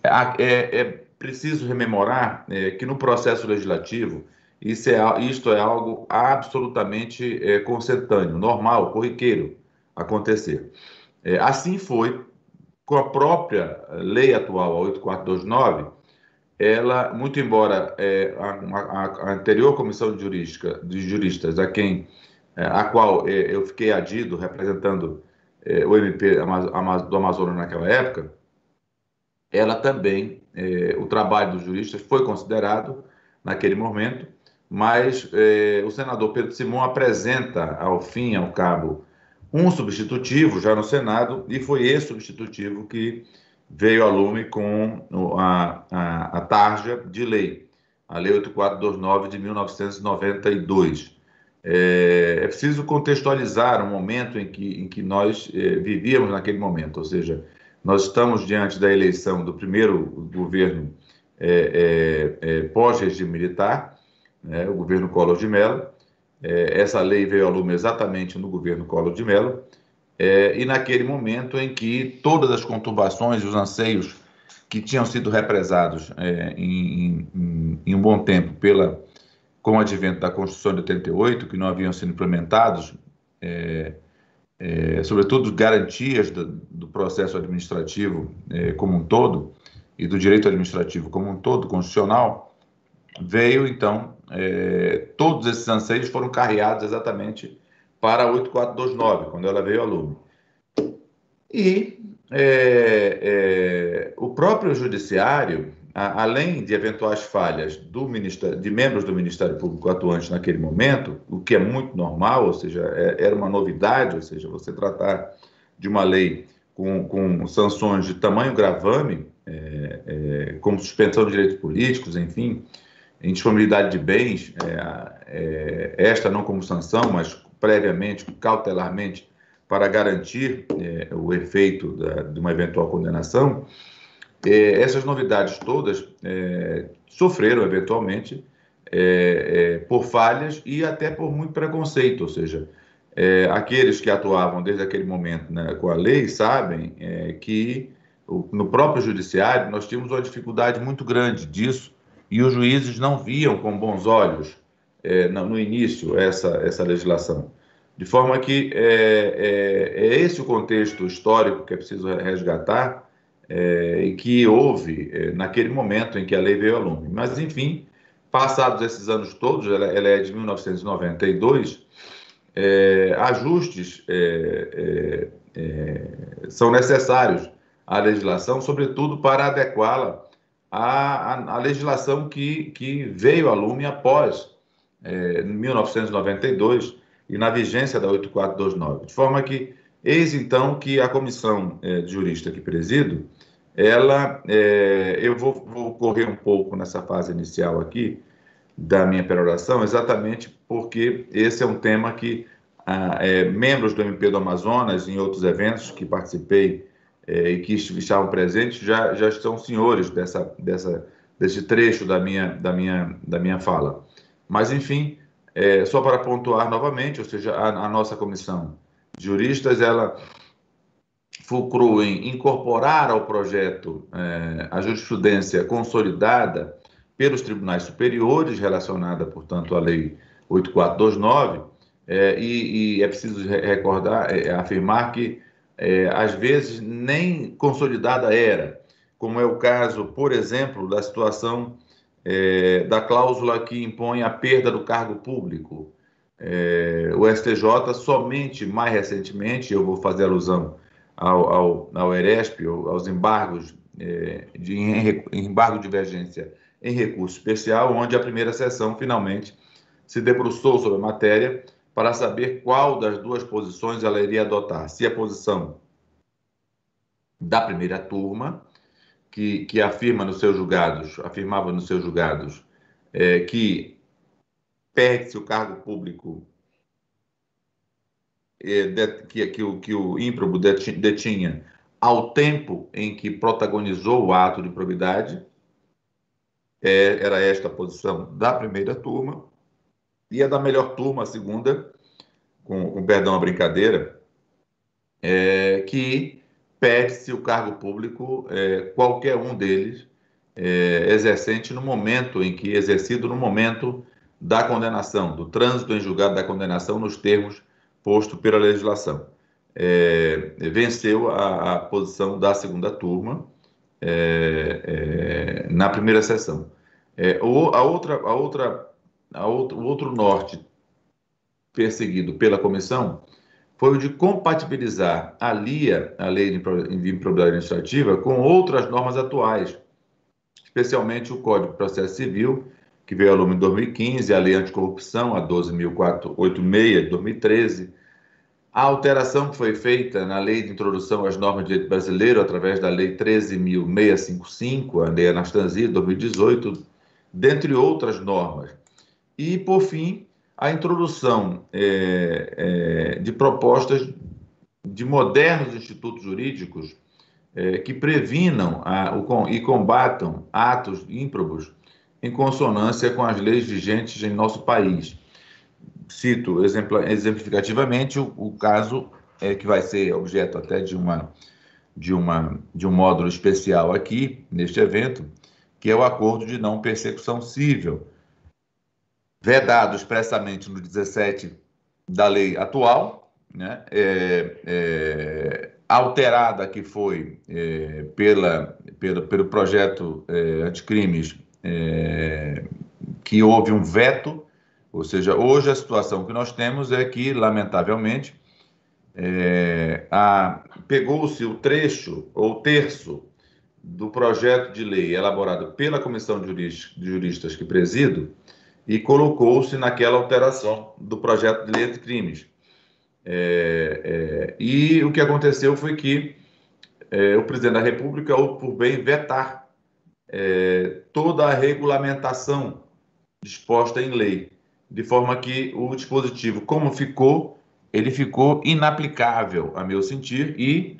É preciso rememorar que no processo legislativo isto é algo absolutamente consentâneo, normal, corriqueiro acontecer. Assim foi com a própria lei atual, a 8429, ela, muito embora a anterior comissão de juristas, a qual eu fiquei adido representando o MP do Amazonas naquela época, ela também, o trabalho dos juristas foi considerado naquele momento, mas o senador Pedro Simão apresenta ao cabo, um substitutivo já no Senado, e foi esse substitutivo que veio a lume com a tarja de lei, a Lei 8429 de 1992. É preciso contextualizar o momento em que nós vivíamos naquele momento, ou seja, nós estamos diante da eleição do primeiro governo pós-regime militar, o governo Collor de Mello. Essa lei veio a lume exatamente no governo Collor de Mello, e naquele momento em que todas as conturbações e os anseios que tinham sido represados em um bom tempo com o advento da Constituição de 88, que não haviam sido implementados, sobretudo garantias do processo administrativo como um todo, e do direito administrativo como um todo, constitucional, veio, então, todos esses anseios foram carreados exatamente para a 8429, quando ela veio a lume. E o próprio Judiciário, além de eventuais falhas de membros do Ministério Público atuantes naquele momento, o que é muito normal, ou seja, era uma novidade, ou seja, você tratar de uma lei com sanções de tamanho gravame, como suspensão de direitos políticos, enfim, indisponibilidade de bens, esta não como sanção, mas previamente, cautelarmente, para garantir o efeito de uma eventual condenação, essas novidades todas sofreram, eventualmente, por falhas e até por muito preconceito, ou seja, aqueles que atuavam desde aquele momento, né, com a lei sabem que no próprio Judiciário nós tínhamos uma dificuldade muito grande disso e os juízes não viam com bons olhos no início essa legislação. De forma que é esse o contexto histórico que é preciso resgatar e que houve naquele momento em que a lei veio a lume. Mas, enfim, passados esses anos todos, ela é de 1992, ajustes são necessários à legislação, sobretudo para adequá-la à legislação que veio a lume após 1992 e na vigência da 8429. De forma que, eis então que a comissão de jurista que presido, eu vou correr um pouco nessa fase inicial aqui da minha peroração, exatamente porque esse é um tema que membros do MP do Amazonas, em outros eventos que participei e que estavam presentes, já estão senhores desse trecho da minha fala. Mas, enfim, só para pontuar novamente, ou seja, a nossa comissão de juristas, ela fulcrou em incorporar ao projeto a jurisprudência consolidada pelos tribunais superiores, relacionada, portanto, à Lei 8429, e é preciso recordar, afirmar que, às vezes, nem consolidada era, como é o caso, por exemplo, da situação da cláusula que impõe a perda do cargo público. O STJ somente, mais recentemente, eu vou fazer alusão ao ERESP, aos embargos embargo de divergência em recurso especial, onde a primeira sessão, finalmente, se debruçou sobre a matéria para saber qual das duas posições ela iria adotar. Se a posição da primeira turma, que afirmava nos seus julgados, que perde-se o cargo público que o ímprobo detinha ao tempo em que protagonizou o ato de improbidade, era esta a posição da primeira turma, e a da melhor turma, a segunda, com perdão à brincadeira, que perde-se o cargo público, qualquer um deles, exercido no momento da condenação, do trânsito em julgado da condenação nos termos posto pela legislação. Venceu a posição da segunda turma na primeira sessão. O outro norte perseguido pela comissão foi o de compatibilizar a lei de improbidade administrativa com outras normas atuais, especialmente o Código de Processo Civil, que veio a lume em 2015, a Lei Anticorrupção, a 12.486, de 2013, a alteração que foi feita na Lei de Introdução às Normas de Direito Brasileiro, através da Lei 13.655, a Lei Anastasia, de 2018, dentre outras normas. E, por fim, a introdução de propostas de modernos institutos jurídicos que previnam e combatam atos ímprobos em consonância com as leis vigentes em nosso país. Cito exemplificativamente o caso que vai ser objeto até de de um módulo especial aqui, neste evento, que é o acordo de não persecução civil, vedado expressamente no 17 da lei atual, né? Alterada que foi pelo projeto anticrimes, que houve um veto, ou seja, hoje a situação que nós temos é que, lamentavelmente, pegou-se o trecho ou terço do projeto de lei elaborado pela Comissão de Juristas que presido e colocou-se naquela alteração do projeto de lei anticrimes. E o que aconteceu foi que o presidente da República optou por bem vetar toda a regulamentação disposta em lei, de forma que o dispositivo, como ficou, ele ficou inaplicável, a meu sentir, e,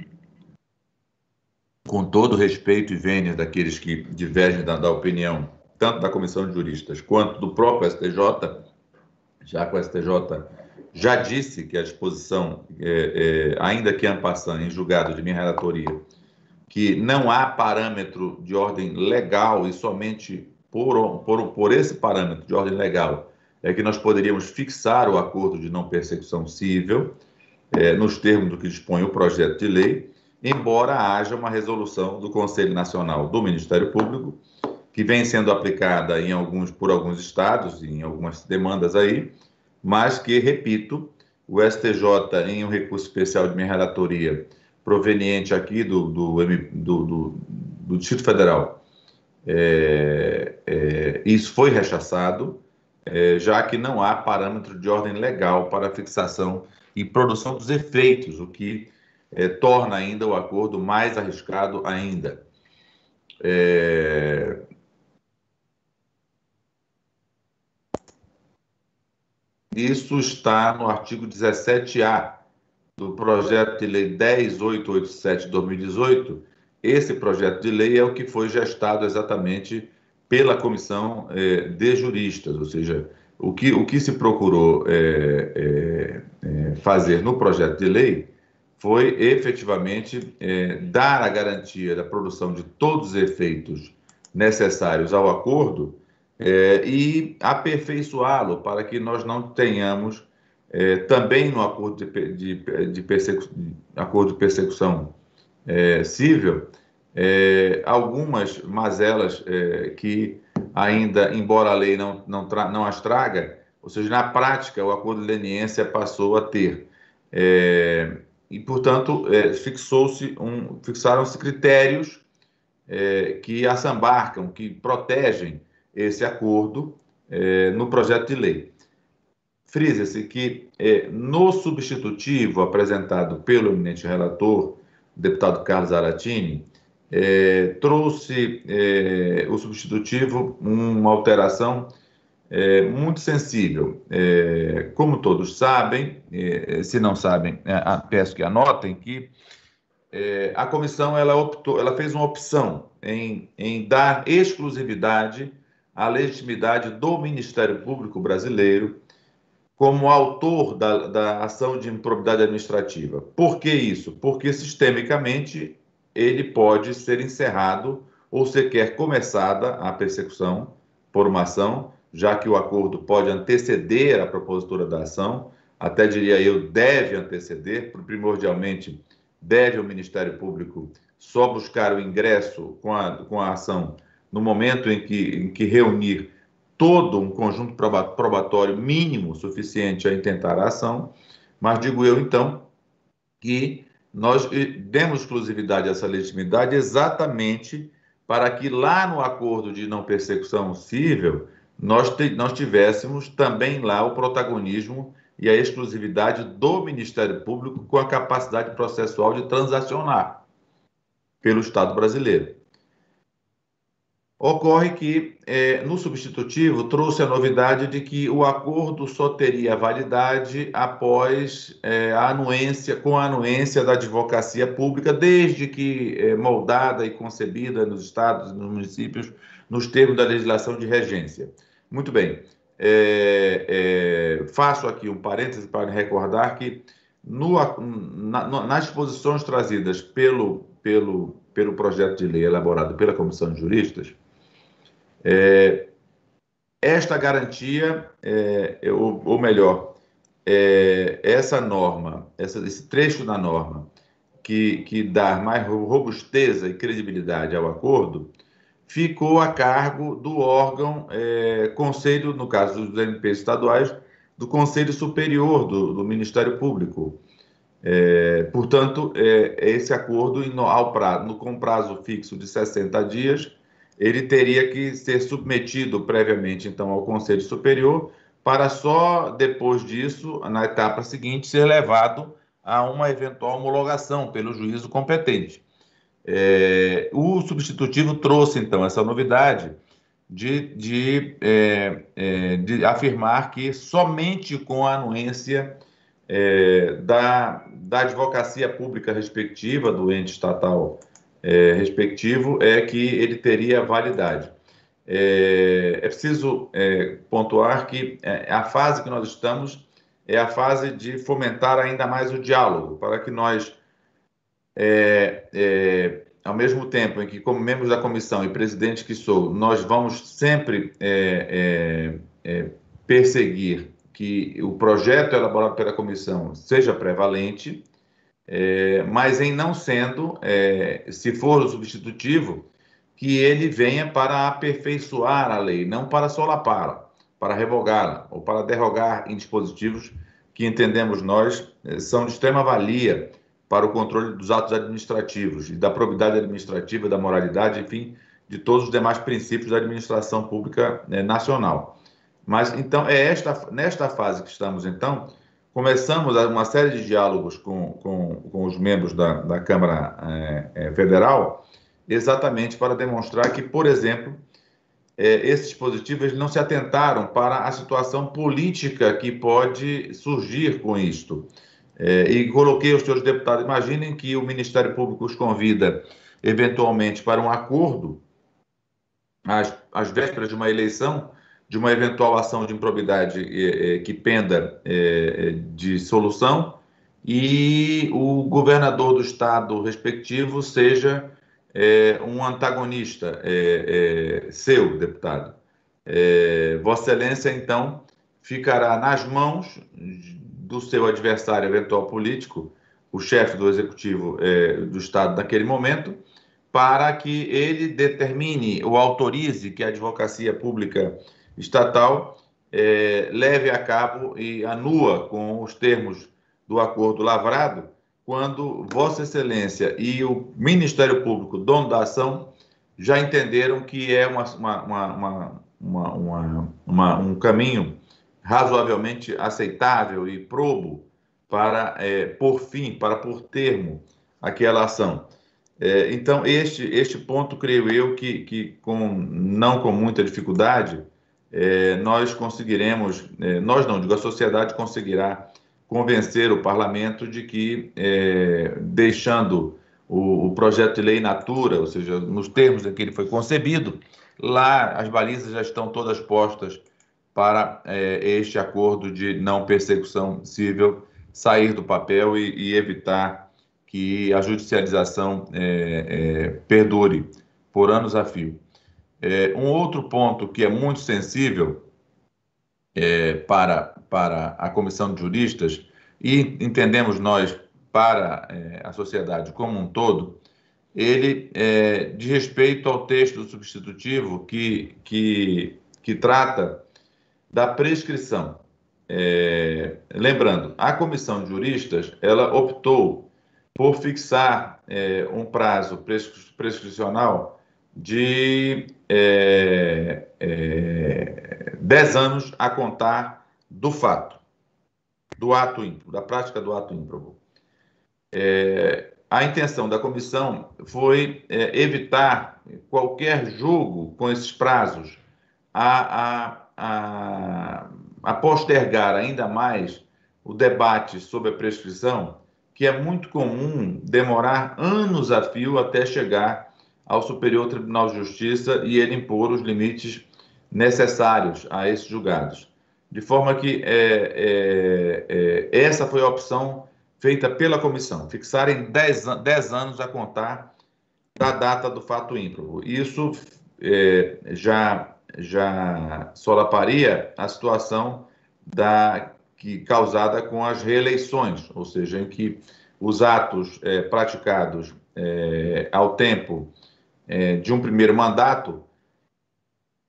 com todo respeito e vênia daqueles que divergem da opinião, tanto da Comissão de Juristas quanto do próprio STJ, já que o STJ já disse que a disposição, ainda que en passant, em julgado de minha relatoria, que não há parâmetro de ordem legal e somente por esse parâmetro de ordem legal é que nós poderíamos fixar o acordo de não persecução civil, nos termos do que dispõe o projeto de lei, embora haja uma resolução do Conselho Nacional do Ministério Público, que vem sendo aplicada por alguns estados, em algumas demandas aí, mas que, repito, o STJ, em um recurso especial de minha relatoria, proveniente aqui do Distrito Federal, isso foi rechaçado, já que não há parâmetro de ordem legal para fixação e produção dos efeitos, o que torna ainda o acordo mais arriscado ainda. Isso está no artigo 17A do projeto de lei 10.887 de 2018. Esse projeto de lei é o que foi gestado exatamente pela Comissão de Juristas, ou seja, o que se procurou fazer no projeto de lei foi efetivamente dar a garantia da produção de todos os efeitos necessários ao acordo e aperfeiçoá-lo para que nós não tenhamos também no acordo de persecução civil algumas mazelas que ainda, embora a lei não as traga, ou seja, na prática o acordo de leniência passou a ter. E, portanto, fixaram-se critérios que assambarcam, que protegem esse acordo no projeto de lei. Frisa-se que no substitutivo apresentado pelo eminente relator, o deputado Carlos Zaratini, trouxe o substitutivo uma alteração muito sensível. Como todos sabem, se não sabem, peço que anotem que a comissão ela fez uma opção em dar exclusividade à legitimidade do Ministério Público brasileiro como autor da ação de improbidade administrativa. Por que isso? Porque, sistemicamente, ele pode ser encerrado ou sequer começada a persecução por uma ação, já que o acordo pode anteceder a propositura da ação, até diria eu, deve anteceder, primordialmente, deve o Ministério Público só buscar o ingresso com a ação no momento em que reunir todo um conjunto probatório mínimo suficiente a intentar a ação, mas digo eu, então, que nós demos exclusividade a essa legitimidade exatamente para que lá no acordo de não persecução civil nós tivéssemos também lá o protagonismo e a exclusividade do Ministério Público com a capacidade processual de transacionar pelo Estado brasileiro. Ocorre que, no substitutivo, trouxe a novidade de que o acordo só teria validade após com a anuência da advocacia pública, desde que moldada e concebida nos estados e nos municípios, nos termos da legislação de regência. Muito bem. Faço aqui um parêntese para recordar que nas disposições trazidas pelo pelo projeto de lei elaborado pela Comissão de Juristas, esta garantia, ou melhor, essa norma, esse trecho da norma que dá mais robusteza e credibilidade ao acordo, ficou a cargo do órgão conselho, no caso dos MPs estaduais, do Conselho Superior do Ministério Público. Portanto, esse acordo, com prazo fixo de 60 dias, ele teria que ser submetido previamente, então, ao Conselho Superior, para só depois disso, na etapa seguinte, ser levado a uma eventual homologação pelo juízo competente. O substitutivo trouxe, então, essa novidade de afirmar que somente com a anuência da advocacia pública respectiva, do ente estatal respectivo, que ele teria validade. É preciso pontuar que a fase que nós estamos é a fase de fomentar ainda mais o diálogo, para que nós, ao mesmo tempo em que, como membros da comissão e presidente que sou, nós vamos sempre perseguir que o projeto elaborado pela comissão seja prevalente, mas em não sendo, se for o substitutivo, que ele venha para aperfeiçoar a lei, não para solapá-la, para revogá-la ou para derrogar em dispositivos que entendemos nós são de extrema valia para o controle dos atos administrativos e da probidade administrativa, da moralidade, enfim, de todos os demais princípios da administração pública nacional. Mas, então, nesta fase que estamos, então, começamos uma série de diálogos com os membros da Câmara Federal, exatamente para demonstrar que, por exemplo, esses dispositivos não se atentaram para a situação política que pode surgir com isto. E coloquei aos senhores deputados, imaginem que o Ministério Público os convida, eventualmente, para um acordo, às vésperas de uma eleição, de uma eventual ação de improbidade que penda de solução, e o governador do estado respectivo seja um antagonista seu, deputado. Vossa Excelência, então, ficará nas mãos do seu adversário eventual político, o chefe do executivo do estado naquele momento, para que ele determine ou autorize que a advocacia pública estatal leve a cabo e anua com os termos do acordo lavrado, quando Vossa Excelência e o Ministério Público, dono da ação, já entenderam que é um caminho razoavelmente aceitável e probo para pôr termo àquela ação. Então, este ponto, creio eu, que não com muita dificuldade, nós conseguiremos, nós não, digo, a sociedade conseguirá convencer o parlamento de que, deixando o projeto de lei in natura, ou seja, nos termos em que ele foi concebido, lá as balizas já estão todas postas para este acordo de não persecução civil sair do papel e evitar que a judicialização perdure por anos a fio. Um outro ponto que é muito sensível para a Comissão de Juristas, e entendemos nós para a sociedade como um todo, ele diz respeito ao texto do substitutivo que trata da prescrição. Lembrando, a Comissão de Juristas, ela optou por fixar um prazo prescricional de 10 anos a contar do fato, do ato ímprobo, da prática do ato ímprobo. A intenção da comissão foi evitar qualquer jogo com esses prazos a postergar ainda mais o debate sobre a prescrição, que é muito comum demorar anos a fio até chegar ao Superior Tribunal de Justiça e ele impor os limites necessários a esses julgados. De forma que essa foi a opção feita pela comissão, fixar em 10 anos a contar da data do fato ímprobo. Isso já solaparia a situação causada com as reeleições, ou seja, em que os atos praticados ao tempo de um primeiro mandato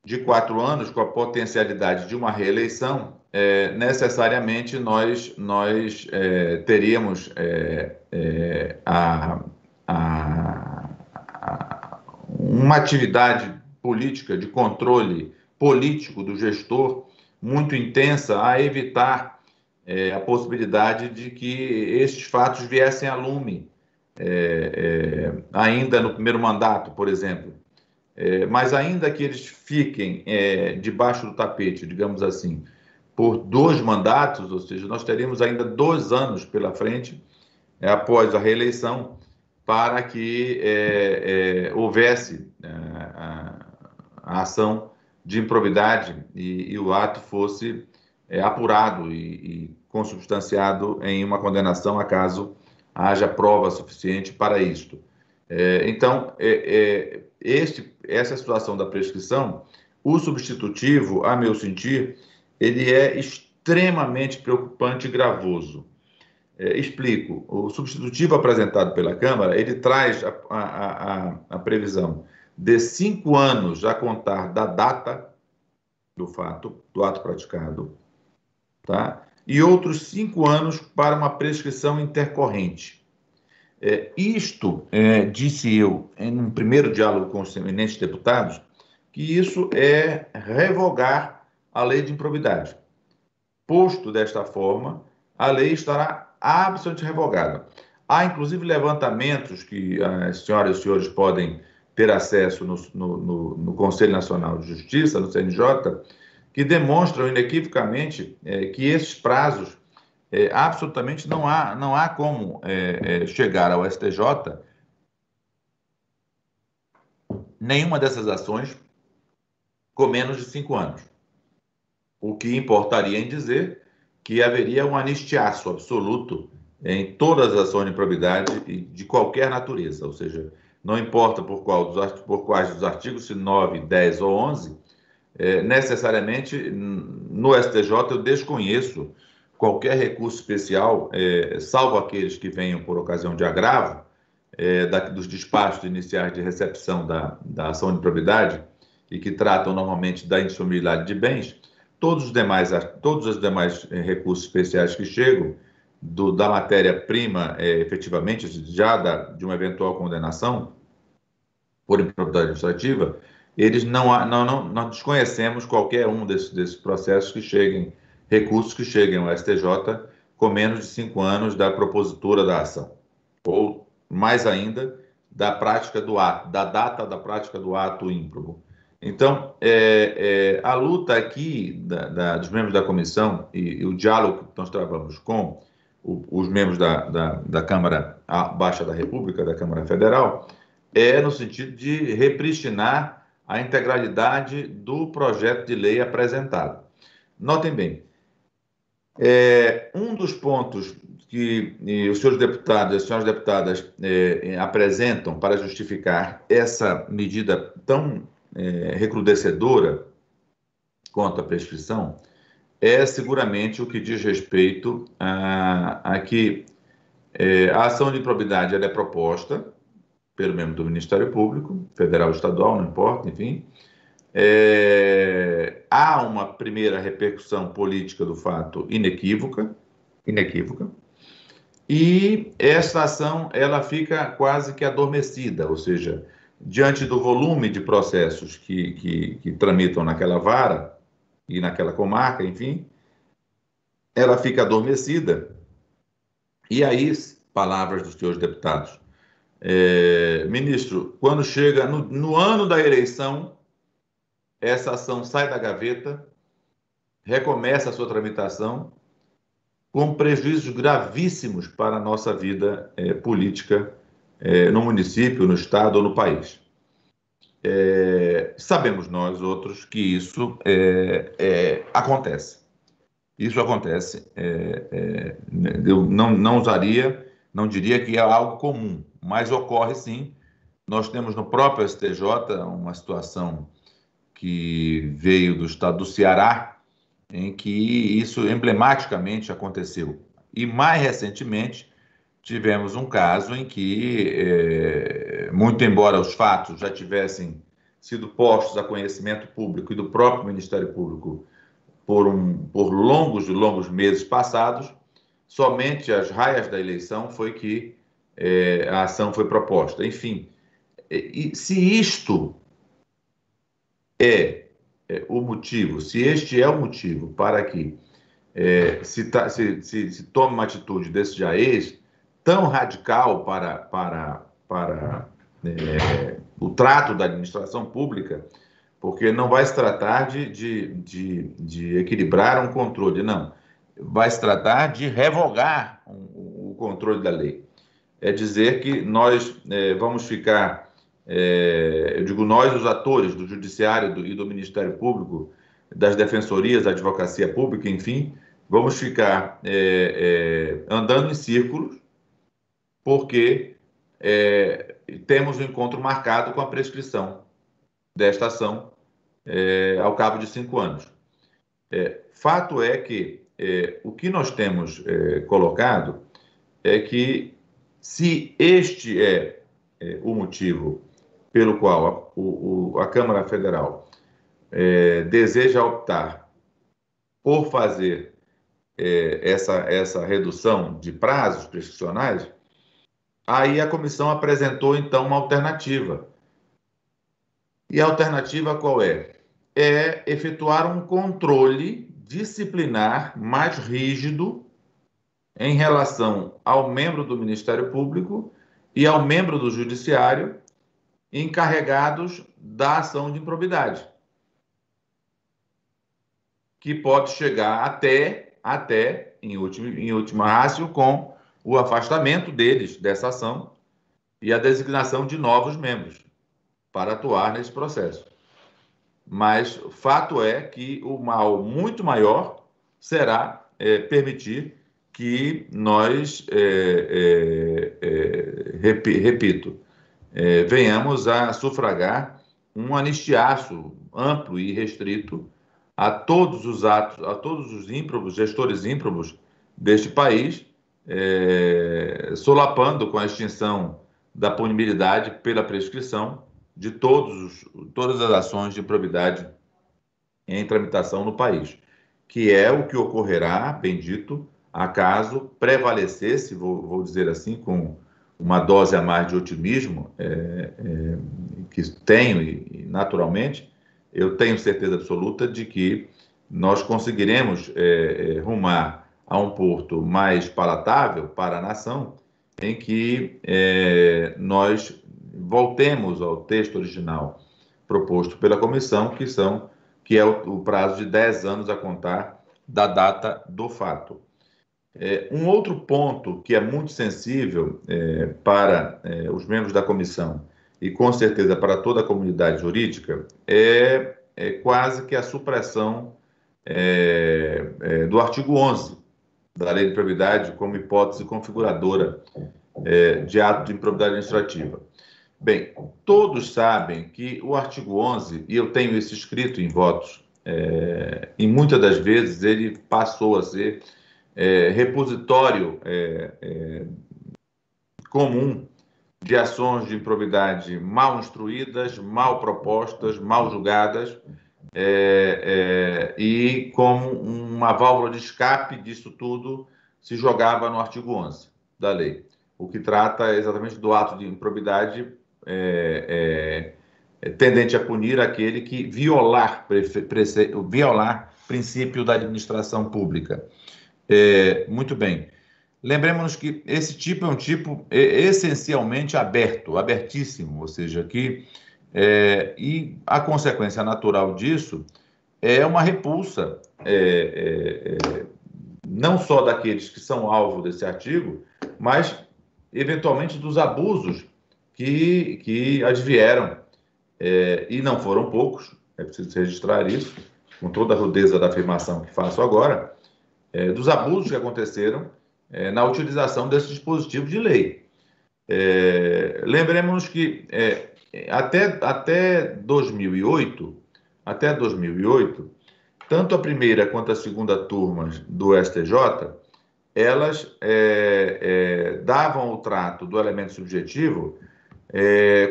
de 4 anos, com a potencialidade de uma reeleição, necessariamente nós teríamos uma atividade política de controle político do gestor muito intensa a evitar a possibilidade de que estes fatos viessem a lume ainda no primeiro mandato, por exemplo. Mas ainda que eles fiquem debaixo do tapete, digamos assim, por 2 mandatos, ou seja, nós teríamos ainda 2 anos pela frente, após a reeleição, para que houvesse a ação de improbidade e o ato fosse apurado e consubstanciado em uma condenação, acaso haja prova suficiente para isto. Então, essa situação da prescrição, o substitutivo, a meu sentir, ele é extremamente preocupante e gravoso. Explico. O substitutivo apresentado pela Câmara, ele traz a previsão de 5 anos a contar da data do ato praticado, tá? E outros 5 anos para uma prescrição intercorrente. Disse eu, em um primeiro diálogo com os eminentes deputados, que isso é revogar a lei de improbidade. Posto desta forma, a lei estará absolutamente revogada. Há, inclusive, levantamentos que as senhoras e os senhores podem ter acesso no Conselho Nacional de Justiça, no CNJ, que demonstram inequivocamente que esses prazos absolutamente não há como chegar ao STJ nenhuma dessas ações com menos de 5 anos. O que importaria em dizer que haveria um anistiaço absoluto em todas as ações de improbidade de qualquer natureza, ou seja, não importa por quais dos artigos, se 9, 10 ou 11, necessariamente no STJ eu desconheço qualquer recurso especial, salvo aqueles que venham por ocasião de agravo, dos despachos iniciais de recepção da ação de improbidade e que tratam normalmente da indisponibilidade de bens. Todos os demais recursos especiais que chegam da matéria-prima, efetivamente, já de uma eventual condenação por improbidade administrativa, nós desconhecemos qualquer um desses processos recursos que cheguem ao STJ com menos de 5 anos da propositura da ação, ou mais ainda da prática do ato, da data da prática do ato ímprobo. Então, a luta aqui dos membros da comissão e o diálogo que nós travamos com os membros da Câmara Baixa da República, da Câmara Federal, no sentido de repristinar a integralidade do projeto de lei apresentado. Notem bem, um dos pontos que os senhores deputados e as senhoras deputadas apresentam para justificar essa medida tão recrudescedora quanto à prescrição é seguramente o que diz respeito a que a ação de improbidade ela é proposta pelo membro do Ministério Público, federal ou estadual, não importa, enfim. Há uma primeira repercussão política do fato inequívoca, e essa ação ela fica quase que adormecida, ou seja, diante do volume de processos que tramitam naquela vara e naquela comarca, enfim, ela fica adormecida. E aí, palavras dos senhores deputados, ministro, quando chega no ano da eleição, essa ação sai da gaveta, recomeça a sua tramitação, com prejuízos gravíssimos para a nossa vida política no município, no estado ou no país. Sabemos nós outros que isso acontece. Isso acontece. Eu não diria que é algo comum, mas ocorre sim nós temos no próprio STJ uma situação que veio do estado do Ceará, em que isso emblematicamente aconteceu. E mais recentemente, tivemos um caso em que, muito embora os fatos já tivessem sido postos a conhecimento público e do próprio Ministério Público por longos e longos meses passados, somente às raias da eleição foi que a ação foi proposta. Enfim, e se isto é o motivo, se este é o motivo para que se tome uma atitude desse jaez tão radical para o trato da administração pública, porque não vai se tratar de equilibrar um controle, não. Vai se tratar de revogar o controle da lei. É dizer que nós vamos ficar, eu digo nós, os atores do Judiciário e do Ministério Público, das defensorias, da advocacia pública, enfim, vamos ficar andando em círculos, porque temos um encontro marcado com a prescrição desta ação ao cabo de 5 anos. Fato é que o que nós temos colocado é que, se este é o motivo pelo qual a Câmara Federal deseja optar por fazer essa redução de prazos prescricionais, aí a comissão apresentou, então, uma alternativa. E a alternativa qual é? É efetuar um controle disciplinar mais rígido em relação ao membro do Ministério Público e ao membro do Judiciário encarregados da ação de improbidade, que pode chegar até em última ratio, com o afastamento deles dessa ação e a designação de novos membros para atuar nesse processo. Mas fato é que o mal muito maior será permitir que nós, repito, venhamos a sufragar um anistiaço amplo e restrito a todos os atos, a todos os ímprobos, gestores ímprobos deste país, solapando com a extinção da punibilidade pela prescrição de todas as ações de improbidade em tramitação no país, que é o que ocorrerá, bendito, acaso prevalecesse, vou dizer assim, com uma dose a mais de otimismo que tenho, e naturalmente, eu tenho certeza absoluta de que nós conseguiremos rumar a um porto mais palatável para a nação, em que nós voltemos ao texto original proposto pela comissão, que é o prazo de 10 anos a contar da data do fato. Um outro ponto que é muito sensível para os membros da comissão e, com certeza, para toda a comunidade jurídica é quase que a supressão do artigo 11 da Lei de Improbidade como hipótese configuradora de ato de improbidade administrativa. Bem, todos sabem que o artigo 11, e eu tenho isso escrito em votos, e muitas das vezes ele passou a ser repositório comum de ações de improbidade mal instruídas, mal propostas, mal julgadas, e como uma válvula de escape disso tudo se jogava no artigo 11 da lei, o que trata exatamente do ato de improbidade tendente a punir aquele que violar princípio da administração pública. Muito bem. Lembremos-nos que esse tipo é um tipo essencialmente abertíssimo, ou seja, e a consequência natural disso é uma repulsa, não só daqueles que são alvo desse artigo, mas, eventualmente, dos abusos que advieram, e não foram poucos, é preciso registrar isso, com toda a rudeza da afirmação que faço agora, dos abusos que aconteceram na utilização desse dispositivo de lei. Lembremos que até 2008, tanto a primeira quanto a segunda turmas do STJ, elas davam o trato do elemento subjetivo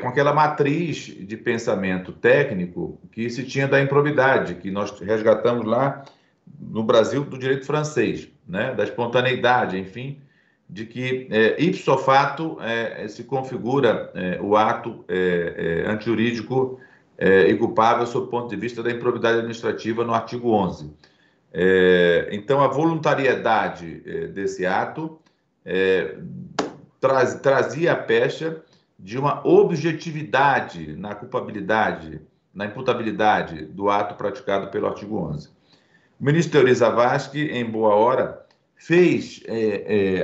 com aquela matriz de pensamento técnico que se tinha da improbidade, que nós resgatamos lá no Brasil do direito francês, né? Da espontaneidade, enfim, de que ipso facto se configura o ato antijurídico e culpável sob o ponto de vista da improbidade administrativa no artigo 11. Então, a voluntariedade desse ato trazia a pecha de uma objetividade na culpabilidade, na imputabilidade do ato praticado pelo artigo 11. O ministro Teori Zavascki, em boa hora, fez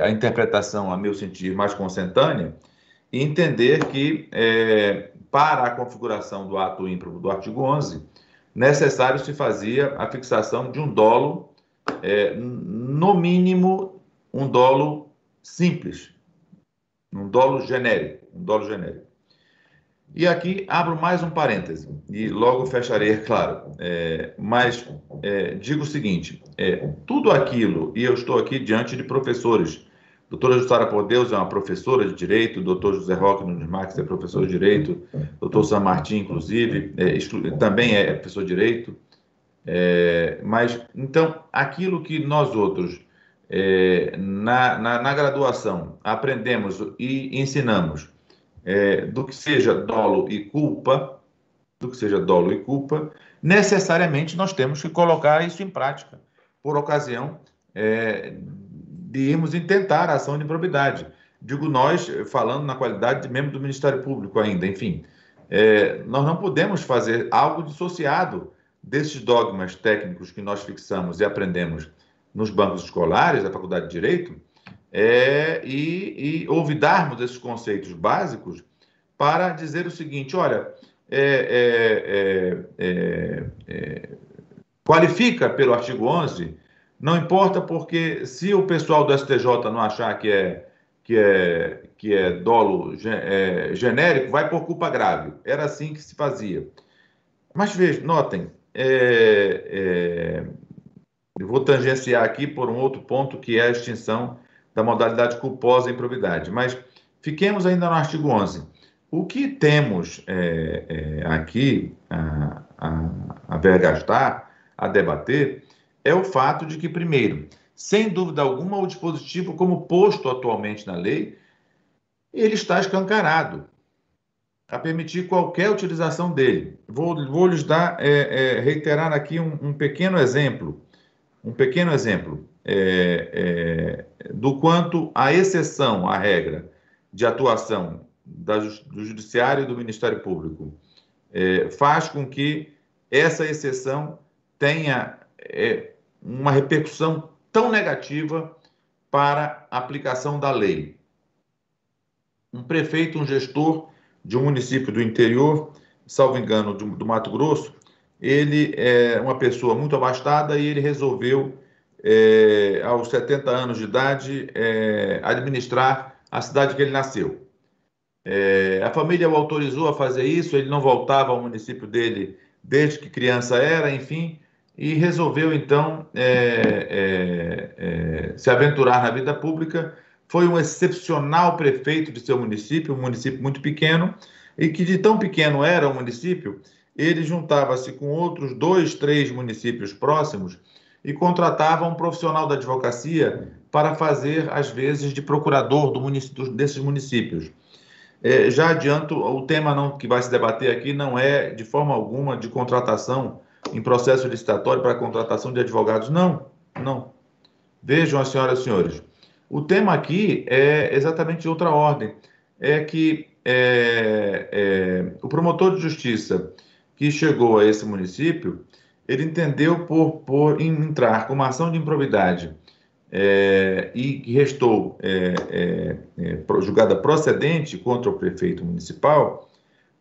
a interpretação, a meu sentir, mais consentânea e entender que, para a configuração do ato ímprobo do artigo 11, necessário se fazia a fixação de um dolo, no mínimo, um dolo simples, um dolo genérico. E aqui abro mais um parêntese, e logo fecharei, é claro, mas digo o seguinte, tudo aquilo, e eu estou aqui diante de professores, doutora Jussara Por Deus é uma professora de Direito, doutor José Roque Nunes Marques é professor de Direito, doutor San Martin, inclusive, também é professor de Direito, mas, então, aquilo que nós outros, na graduação, aprendemos e ensinamos, do que seja dolo e culpa, necessariamente nós temos que colocar isso em prática, por ocasião de irmos intentar a ação de improbidade. Digo nós, falando na qualidade de membro do Ministério Público ainda, enfim. Nós não podemos fazer algo dissociado desses dogmas técnicos que nós fixamos e aprendemos nos bancos escolares da Faculdade de Direito, e olvidarmos esses conceitos básicos para dizer o seguinte, olha, qualifica pelo artigo 11, não importa porque se o pessoal do STJ não achar que é dolo genérico, vai por culpa grave. Era assim que se fazia. Mas vejam, notem, eu vou tangenciar aqui por um outro ponto, que é a extinção da modalidade culposa em improbidade. Mas fiquemos ainda no artigo 11. O que temos aqui a vergastar, a debater, é o fato de que, primeiro, sem dúvida alguma, o dispositivo, como posto atualmente na lei, ele está escancarado a permitir qualquer utilização dele. Vou lhes dar, reiterar aqui um pequeno exemplo, do quanto a exceção à regra de atuação do Judiciário e do Ministério Público faz com que essa exceção tenha uma repercussão tão negativa para a aplicação da lei. Um prefeito, um gestor de um município do interior, salvo engano, do Mato Grosso, ele é uma pessoa muito abastada e ele resolveu, aos 70 anos de idade, administrar a cidade que ele nasceu. A família o autorizou a fazer isso, ele não voltava ao município dele desde que criança era, enfim, e resolveu, então, se aventurar na vida pública. Foi um excepcional prefeito de seu município, um município muito pequeno, e que de tão pequeno era o município, ele juntava-se com outros 2, 3 municípios próximos e contratava um profissional da advocacia para fazer, às vezes, de procurador desses municípios. Já adianto, o tema que vai se debater aqui não é, de forma alguma, de contratação em processo licitatório para contratação de advogados. Não. Vejam, as senhoras e senhores, o tema aqui é exatamente de outra ordem. É que o promotor de justiça que chegou a esse município, ele entendeu por entrar com uma ação de improbidade e que restou julgada procedente contra o prefeito municipal,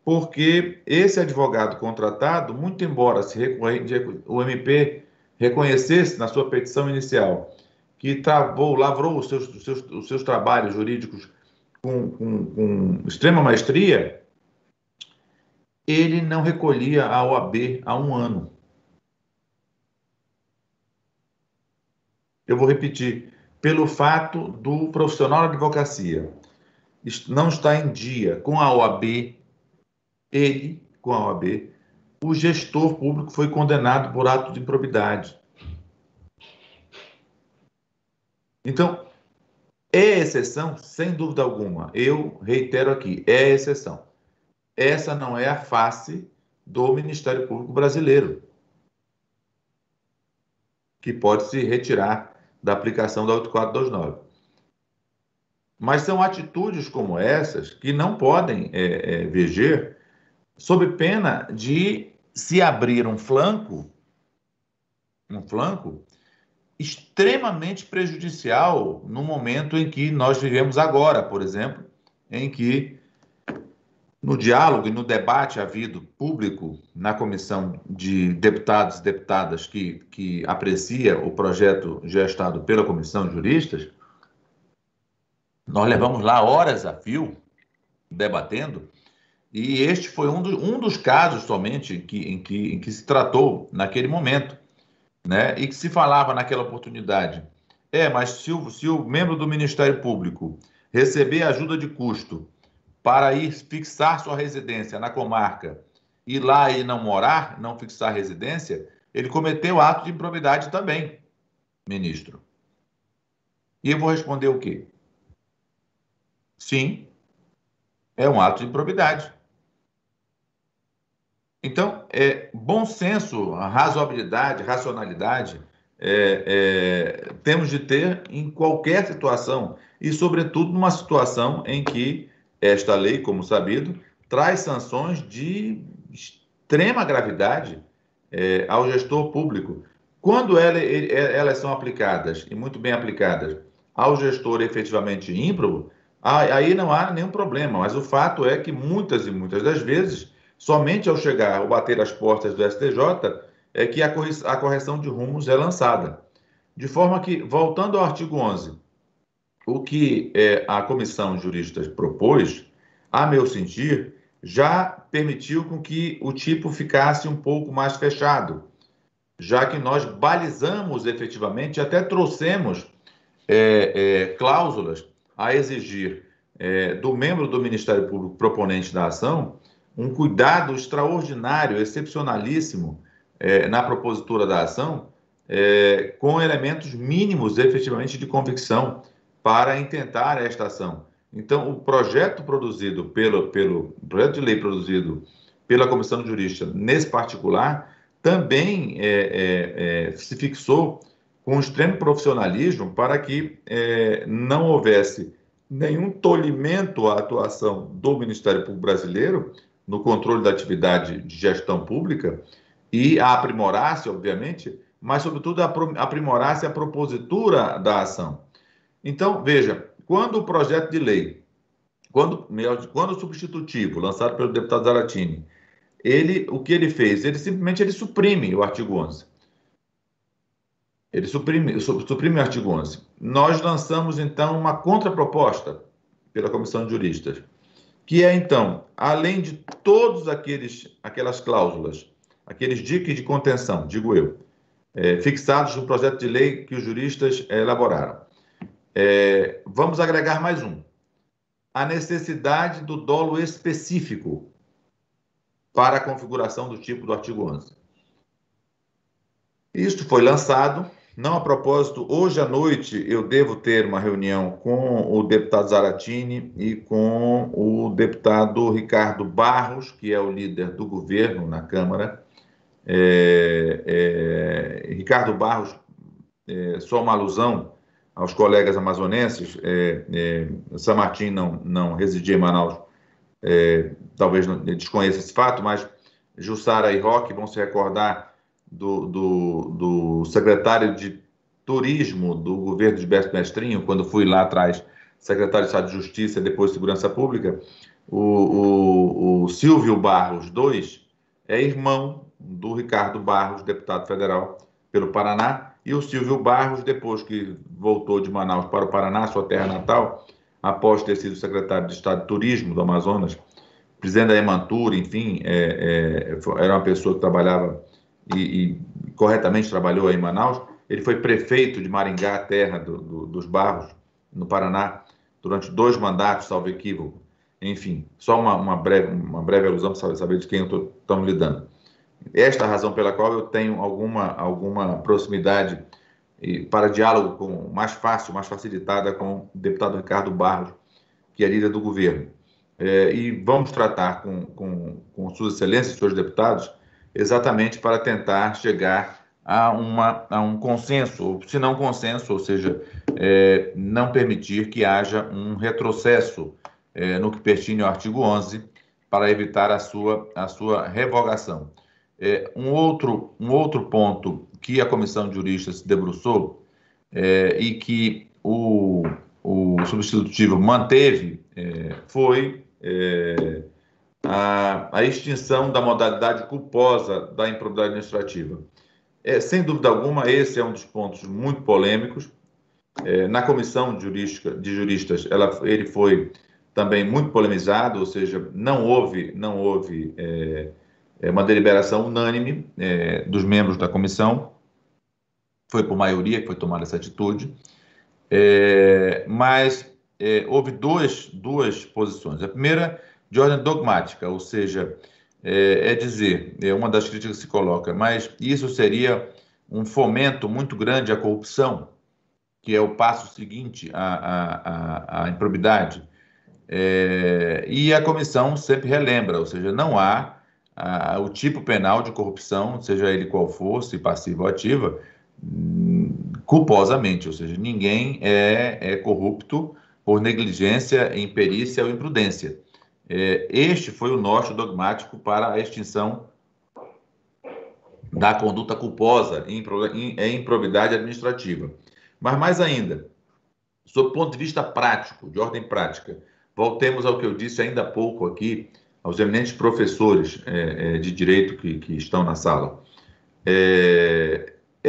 porque esse advogado contratado, muito embora o MP reconhecesse na sua petição inicial que lavrou os seus trabalhos jurídicos com extrema maestria, ele não recolhia a OAB há 1 ano. Eu vou repetir. Pelo fato do profissional da advocacia não estar em dia com a OAB, com a OAB, o gestor público foi condenado por ato de improbidade. Então, é exceção, sem dúvida alguma. Eu reitero aqui, é exceção. Essa não é a face do Ministério Público brasileiro, que pode se retirar da aplicação da 8429. Mas são atitudes como essas que não podem viger sob pena de se abrir um flanco extremamente prejudicial no momento em que nós vivemos agora, por exemplo, em que no diálogo e no debate havido público na comissão de deputados e deputadas que aprecia o projeto gestado pela comissão de juristas, nós levamos lá horas a fio debatendo, e este foi um dos casos somente em que se tratou naquele momento, né? E que se falava naquela oportunidade. Mas se o membro do Ministério Público receber ajuda de custo para ir fixar sua residência na comarca e lá e não morar, não fixar residência, ele cometeu ato de improbidade também, ministro. E eu vou responder o quê? Sim, é um ato de improbidade. Então, bom senso, razoabilidade, racionalidade, temos de ter em qualquer situação, e sobretudo numa situação em que esta lei, como sabido, traz sanções de extrema gravidade ao gestor público. Quando elas são aplicadas, e muito bem aplicadas, ao gestor efetivamente ímprobo, aí não há nenhum problema, mas o fato é que muitas e muitas das vezes, somente ao chegar ou bater as portas do STJ, é que a correção de rumos é lançada. De forma que, voltando ao artigo 11, o que a comissão de juristas propôs, a meu sentir, já permitiu com que o tipo ficasse um pouco mais fechado, já que nós balizamos efetivamente, até trouxemos cláusulas a exigir do membro do Ministério Público proponente da ação um cuidado extraordinário, excepcionalíssimo na propositura da ação, com elementos mínimos efetivamente de convicção para intentar esta ação. Então, o projeto produzido projeto de lei produzido pela Comissão de Juristas, nesse particular, também se fixou com extremo profissionalismo para que não houvesse nenhum tolimento à atuação do Ministério Público brasileiro no controle da atividade de gestão pública e a aprimorasse, obviamente, mas, sobretudo, aprimorasse a propositura da ação. Então, veja, quando o projeto de lei, quando o substitutivo, lançado pelo deputado Zaratini, o que ele fez? Ele simplesmente suprime o artigo 11. Ele suprime o artigo 11. Nós lançamos, então, uma contraproposta pela Comissão de Juristas, que é, então, além de todas aquelas cláusulas, aqueles diques de contenção, digo eu, fixados no projeto de lei que os juristas elaboraram, vamos agregar mais um. A necessidade do dolo específico para a configuração do tipo do artigo 11. Isto foi lançado. Não, a propósito, hoje à noite eu devo ter uma reunião com o deputado Zaratini e com o deputado Ricardo Barros, que é o líder do governo na Câmara. Ricardo Barros, só uma alusão aos colegas amazonenses, San Martín não residia em Manaus, talvez não desconheça esse fato, mas Jussara e Roque vão se recordar do secretário de Turismo do governo de Gilberto Mestrinho, quando fui lá atrás, secretário de Estado de Justiça e depois de Segurança Pública. O Silvio Barros II é irmão do Ricardo Barros, deputado federal pelo Paraná, e o Silvio Barros, depois que voltou de Manaus para o Paraná, sua terra natal, após ter sido secretário de Estado de Turismo do Amazonas, presidente da Ematur, enfim, era uma pessoa que trabalhava e corretamente trabalhou aí em Manaus. Ele foi prefeito de Maringá, terra dos Barros, no Paraná, durante 2 mandatos, salvo equívoco. Enfim, só uma breve alusão para saber de quem eu estou lidando. Esta é a razão pela qual eu tenho alguma proximidade para diálogo mais facilitada com o deputado Ricardo Barros, que é líder do governo. E vamos tratar com Suas Excelências, senhores deputados, exatamente para tentar chegar a um consenso, ou se não consenso, ou seja, não permitir que haja um retrocesso no que pertine ao artigo 11, para evitar a sua revogação. Um outro ponto que a Comissão de Juristas se debruçou e que o substitutivo manteve foi a extinção da modalidade culposa da improbidade administrativa. Sem dúvida alguma, esse é um dos pontos muito polêmicos. Na Comissão de Juristas, ele foi também muito polemizado, ou seja, não houve uma deliberação unânime dos membros da comissão. Foi por maioria que foi tomada essa atitude. Mas houve duas posições. A primeira, de ordem dogmática, ou seja, dizer, uma das críticas que se coloca, mas isso seria um fomento muito grande à corrupção, que é o passo seguinte à improbidade. E a comissão sempre relembra, ou seja, não há o tipo penal de corrupção, seja ele qual for, se passiva ou ativa, culposamente, ou seja, ninguém é corrupto por negligência, imperícia ou imprudência. Este foi o norte dogmático para a extinção da conduta culposa em improbidade administrativa. Mas mais ainda, sob o ponto de vista prático, de ordem prática, voltemos ao que eu disse ainda há pouco aqui, aos eminentes professores de direito que estão na sala.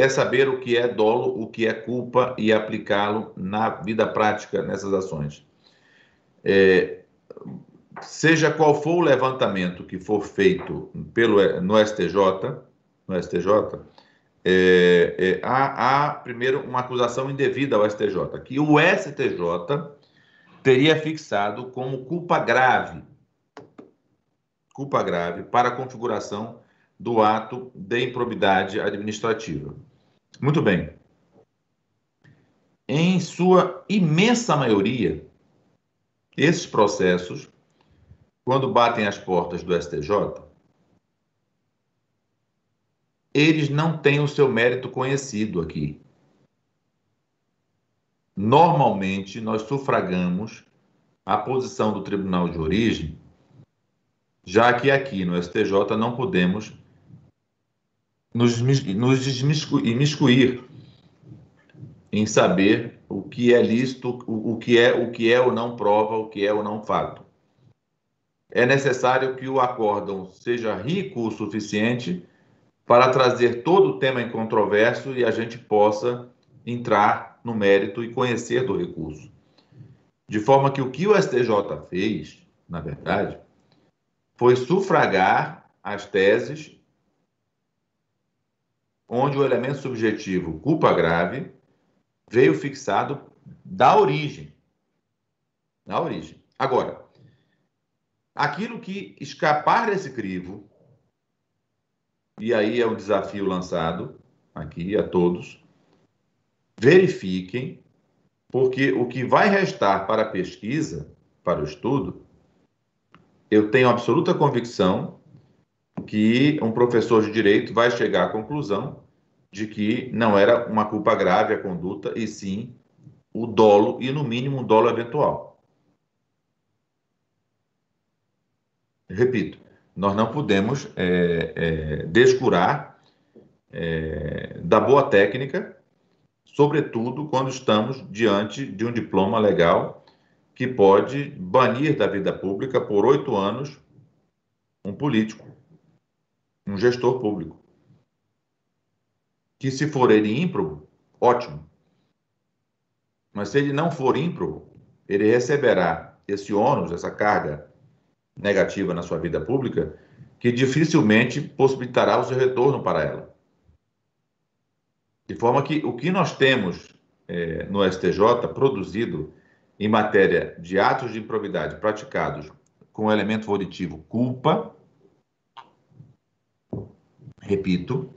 Saber o que é dolo, o que é culpa e aplicá-lo na vida prática nessas ações. Seja qual for o levantamento que for feito no STJ, há primeiro uma acusação indevida ao STJ, que o STJ teria fixado como culpa grave para a configuração do ato de improbidade administrativa. Muito bem. Em sua imensa maioria, esses processos, quando batem as portas do STJ, eles não têm o seu mérito conhecido aqui. Normalmente, nós sufragamos a posição do tribunal de origem, já que aqui no STJ não podemos nos imiscuir em saber o que é lícito, o que é ou não prova, o que é ou não fato. É necessário que o acórdão seja rico o suficiente para trazer todo o tema em controvérsia e a gente possa entrar no mérito e conhecer do recurso. De forma que o STJ fez, na verdade, foi sufragar as teses onde o elemento subjetivo culpa grave veio fixado da origem. Na origem. Agora, aquilo que escapar desse crivo, e aí é um desafio lançado aqui a todos, verifiquem, porque o que vai restar para a pesquisa, para o estudo, eu tenho absoluta convicção que um professor de direito vai chegar à conclusão de que não era uma culpa grave a conduta, e sim o dolo, e no mínimo um dolo eventual. Repito, nós não podemos descurar da boa técnica, sobretudo quando estamos diante de um diploma legal que pode banir da vida pública por 8 anos um político, um gestor público. Que se for ele ímprobo, ótimo. Mas se ele não for ímprobo, ele receberá esse ônus, essa carga negativa na sua vida pública, que dificilmente possibilitará o seu retorno para ela. De forma que o que nós temos no STJ produzido em matéria de atos de improbidade praticados com o elemento volitivo culpa, repito,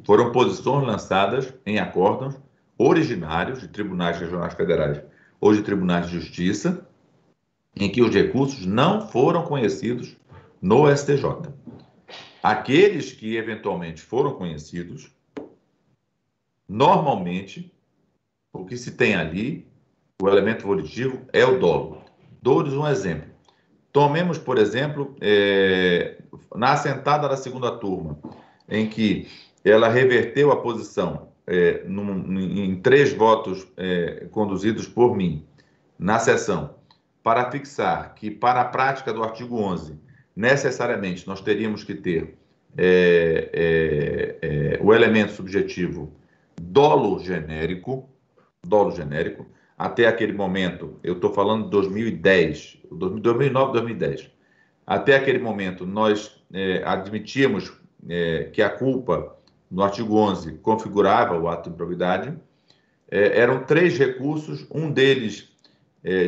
foram posições lançadas em acórdãos originários de tribunais regionais federais ou de tribunais de justiça, em que os recursos não foram conhecidos no STJ. Aqueles que eventualmente foram conhecidos, normalmente, o que se tem ali, o elemento volitivo, é o dolo. Dou-lhes um exemplo. Tomemos, por exemplo, na assentada da segunda turma, em que ela reverteu a posição em 3 votos conduzidos por mim, na sessão, para fixar que, para a prática do artigo 11, necessariamente nós teríamos que ter o elemento subjetivo dolo genérico, até aquele momento, eu estou falando de 2010, 2009, 2010, até aquele momento nós admitíamos que a culpa, no artigo 11, configurava o ato de improbidade. Eram 3 recursos, um deles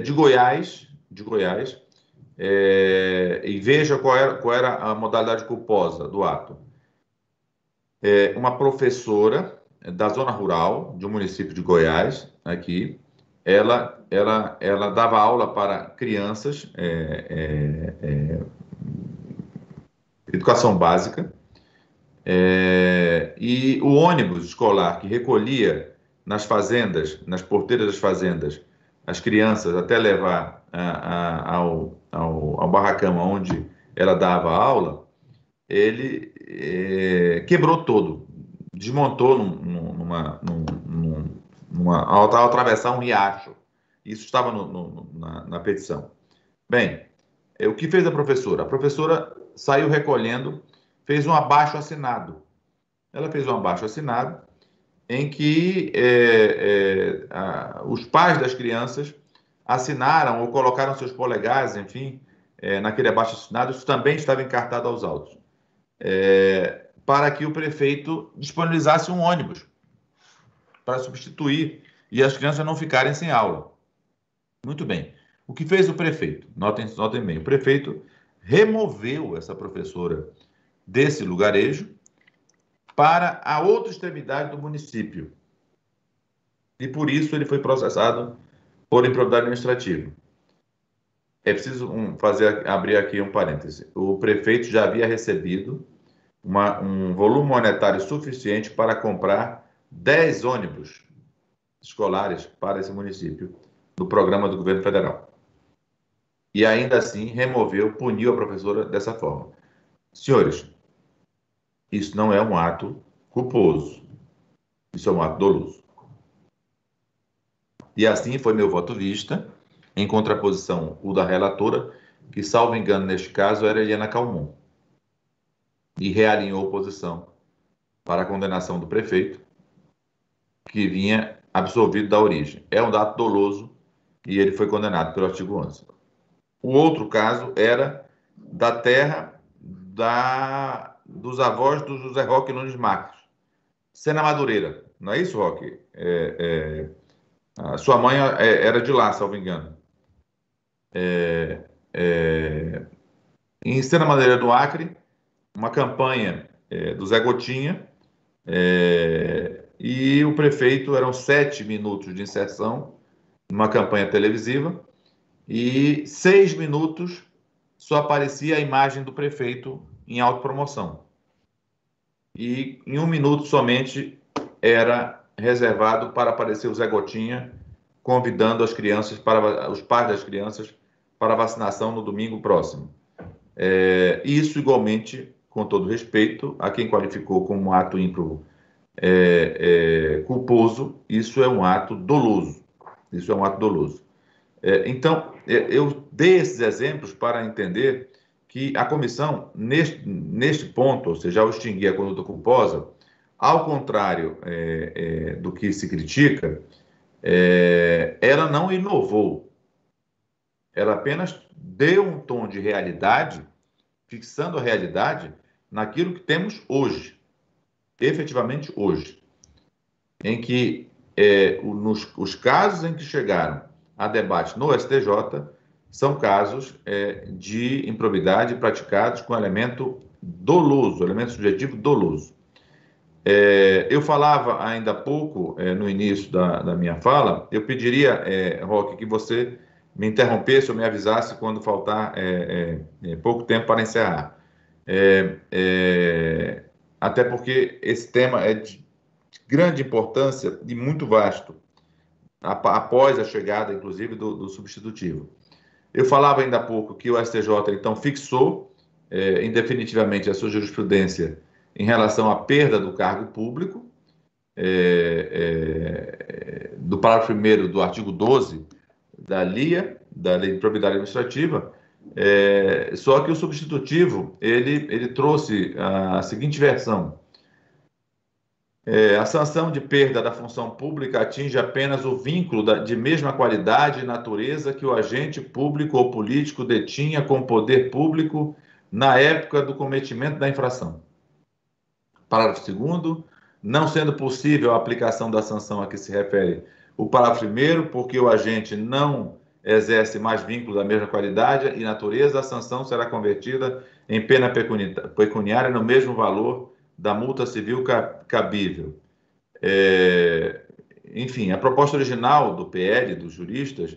de Goiás, e veja qual era a modalidade culposa do ato. Uma professora da zona rural de um município de Goiás, aqui, ela dava aula para crianças, educação básica, e o ônibus escolar que recolhia nas fazendas, nas porteiras das fazendas, as crianças até levar ao barracão onde ela dava aula, ele quebrou todo, desmontou ao atravessar um riacho. Isso estava na petição. Bem, o que fez a professora? A professora saiu recolhendo, fez um abaixo-assinado. Ela fez um abaixo-assinado em que os pais das crianças assinaram ou colocaram seus polegares, enfim, naquele abaixo-assinado. Isso também estava encartado aos autos. Para que o prefeito disponibilizasse um ônibus para substituir e as crianças não ficarem sem aula. Muito bem. O que fez o prefeito? Notem bem, o prefeito removeu essa professora desse lugarejo para a outra extremidade do município. E por isso ele foi processado por improbidade administrativa. É preciso abrir aqui um parêntese. O prefeito já havia recebido um volume monetário suficiente para comprar 10 ônibus escolares para esse município, do programa do governo federal. E ainda assim puniu a professora dessa forma. Senhores, isso não é um ato culposo. Isso é um ato doloso. E assim foi meu voto vista, em contraposição o da relatora, que, salvo engano, neste caso, era Eliana Calmon. E realinhou posição para a condenação do prefeito, que vinha absolvido da origem. É um ato doloso e ele foi condenado pelo artigo 11. O outro caso era da terra dos avós do José Roque Nunes Marques, Sena Madureira. Não é isso, Roque? A sua mãe era de lá, salvo engano. Em Sena Madureira do Acre, uma campanha do Zé Gotinha, e o prefeito, eram 7 minutos de inserção numa campanha televisiva, e 6 minutos só aparecia a imagem do prefeito em autopromoção. E em 1 minuto somente era reservado para aparecer o Zé Gotinha convidando os pais das crianças para vacinação no domingo próximo. Isso, igualmente, com todo respeito a quem qualificou como um ato ímprobo culposo, isso é um ato doloso. Isso é um ato doloso. Então, eu dei esses exemplos para entender que a comissão, neste ponto, ou seja, ao extinguir a conduta culposa, ao contrário do que se critica, ela não inovou. ela apenas deu um tom de realidade, fixando a realidade naquilo que temos hoje, efetivamente hoje, em que os casos em que chegaram a debate no STJ são casos de improbidade praticados com elemento doloso, elemento subjetivo doloso. Eu falava ainda há pouco, no início da minha fala, eu pediria, Roque, que você me interrompesse ou me avisasse quando faltar pouco tempo para encerrar. Até porque esse tema é de grande importância e muito vasto, após a chegada, inclusive, do substitutivo. Eu falava ainda há pouco que o STJ, então, fixou indefinitivamente a sua jurisprudência em relação à perda do cargo público, do parágrafo 1º do artigo 12 da LIA, da Lei de Probidade Administrativa, só que o substitutivo, ele trouxe a seguinte versão: a sanção de perda da função pública atinge apenas o vínculo de mesma qualidade e natureza que o agente público ou político detinha com o poder público na época do cometimento da infração. Parágrafo 2º, não sendo possível a aplicação da sanção a que se refere o parágrafo 1º, porque o agente não exerce mais vínculo da mesma qualidade e natureza, a sanção será convertida em pena pecuniária no mesmo valor da multa civil cabível. Enfim, a proposta original do PL, dos juristas,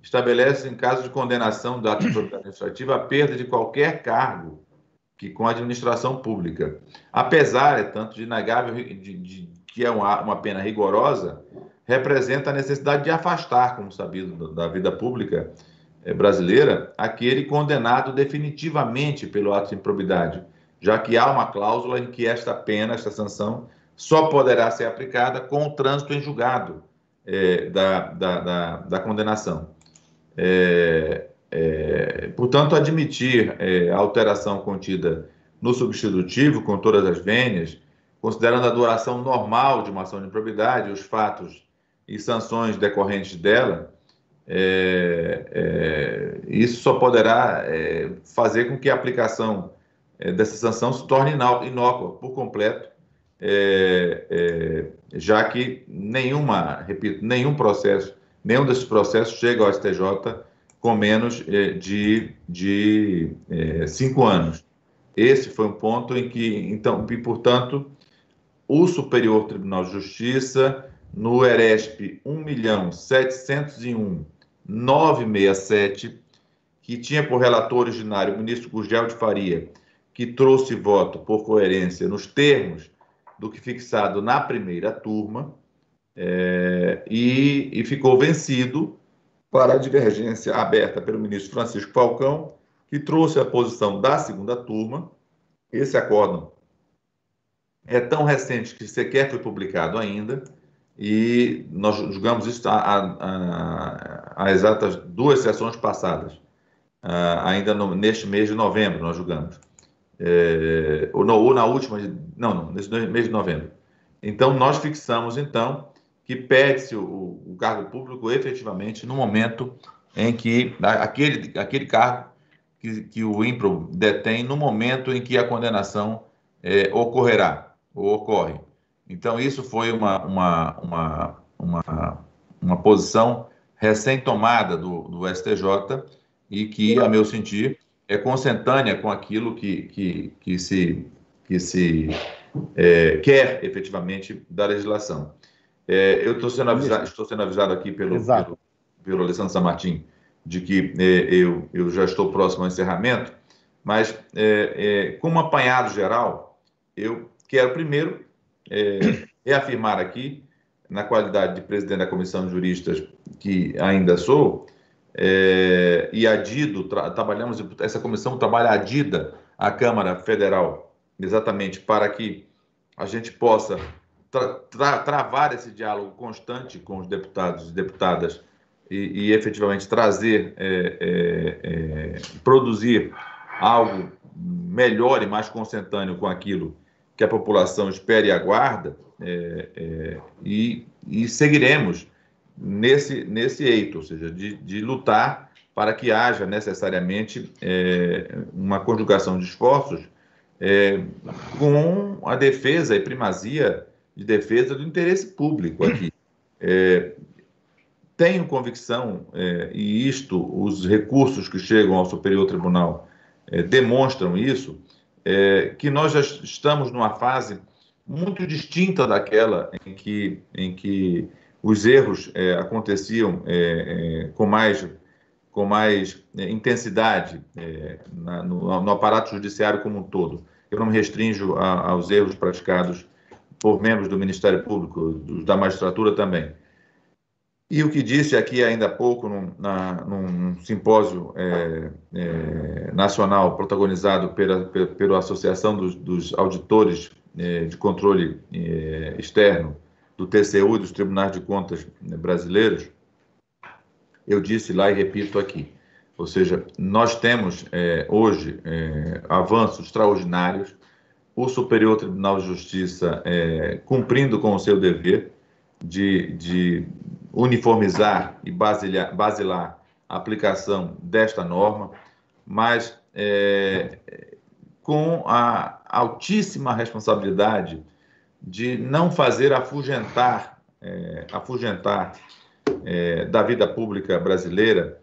estabelece, em caso de condenação do ato de improbidade administrativa, a perda de qualquer cargo com a administração pública. Apesar, é tanto de inegável que é uma pena rigorosa, representa a necessidade de afastar, como sabido, da vida pública brasileira, aquele condenado definitivamente pelo ato de improbidade, já que há uma cláusula em que esta pena, esta sanção, só poderá ser aplicada com o trânsito em julgado da condenação. Portanto, admitir a alteração contida no substitutivo, com todas as vênias, considerando a duração normal de uma ação de improbidade, os fatos e sanções decorrentes dela, isso só poderá fazer com que a aplicação dessa sanção se torne inócua por completo, já que nenhum desses processos chega ao STJ com menos de 5 anos. Esse foi um ponto em que, então, e, portanto, o Superior Tribunal de Justiça, no ERESP 1.701.967, que tinha por relator originário o ministro Gurgel de Faria, que trouxe voto por coerência nos termos do que fixado na primeira turma, e ficou vencido para a divergência aberta pelo ministro Francisco Falcão, que trouxe a posição da segunda turma. Esse acórdão é tão recente que sequer foi publicado ainda, e nós julgamos isso há exatas 2 sessões passadas, ainda neste mês de novembro nós julgamos, ou na última, nesse mês de novembro. Então, nós fixamos, então, que pede-se o cargo público efetivamente no momento em que aquele cargo que o IMPRO detém no momento em que a condenação ocorrerá ou ocorre. Então, isso foi uma posição recém-tomada do STJ e que, a meu sentir, é consentânea com aquilo que se quer efetivamente da legislação. Eu estou sendo avisado aqui pelo Alessandro Samartim de que eu já estou próximo ao encerramento, mas como apanhado geral, eu quero primeiro reafirmar aqui, na qualidade de presidente da Comissão de Juristas, que ainda sou, e adido, essa comissão trabalha adida à Câmara Federal, exatamente para que a gente possa travar esse diálogo constante com os deputados e deputadas e efetivamente trazer, produzir algo melhor e mais consentâneo com aquilo que a população espera e aguarda, e seguiremos nesse eito, ou seja, de lutar para que haja necessariamente uma conjugação de esforços com a defesa e primazia de defesa do interesse público aqui. Tenho convicção, e os recursos que chegam ao Superior Tribunal demonstram isso, que nós já estamos numa fase muito distinta daquela em que os erros aconteciam com mais intensidade no aparato judiciário como um todo. Eu não me restringo aos erros praticados por membros do Ministério Público, da magistratura também. E o que disse aqui ainda há pouco, num simpósio nacional protagonizado pela Associação dos Auditores de Controle Externo, do TCU e dos Tribunais de Contas brasileiros, eu disse lá e repito aqui. Ou seja, nós temos hoje avanços extraordinários, o Superior Tribunal de Justiça cumprindo com o seu dever de uniformizar e basilar a aplicação desta norma, mas com a altíssima responsabilidade de não fazer afugentar da vida pública brasileira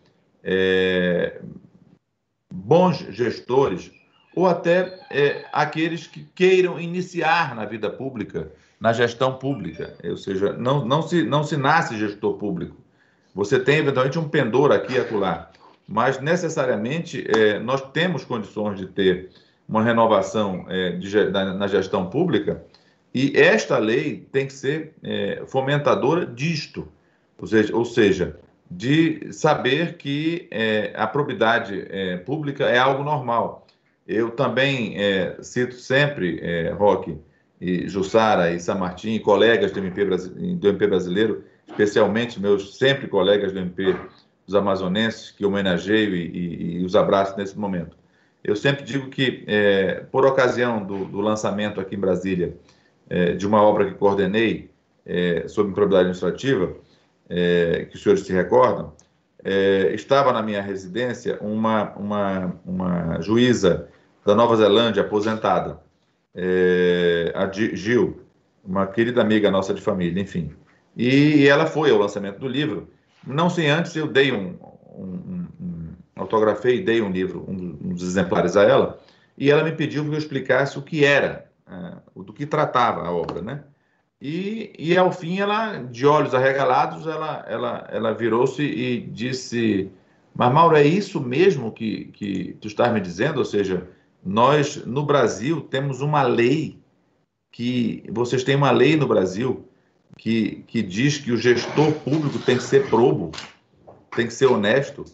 bons gestores ou até aqueles que queiram iniciar na vida pública, na gestão pública, ou seja, não se nasce gestor público. Você tem, eventualmente, um pendor aqui e acolá, mas, necessariamente, nós temos condições de ter uma renovação na gestão pública, e esta lei tem que ser fomentadora disto, ou seja, de saber que a probidade pública é algo normal. Eu também cito sempre, Roque, e Jussara e Samartim, colegas do MP brasileiro, especialmente meus sempre colegas do MP dos amazonenses, que homenageio e os abraço nesse momento. Eu sempre digo que, por ocasião do lançamento aqui em Brasília de uma obra que coordenei sobre improbidade administrativa, que os senhores se recordam, estava na minha residência uma juíza da Nova Zelândia aposentada, a Gil, uma querida amiga nossa de família, enfim. E ela foi ao lançamento do livro. Não sei antes, eu dei autografei e dei um livro, uns exemplares a ela, e ela me pediu que eu explicasse o que era, do que tratava a obra, né? E ao fim, ela, de olhos arregalados, ela virou-se e disse: mas, Mauro, é isso mesmo que tu estás me dizendo? Ou seja, nós, no Brasil, temos uma lei vocês têm uma lei no Brasil que diz que o gestor público tem que ser probo, tem que ser honesto.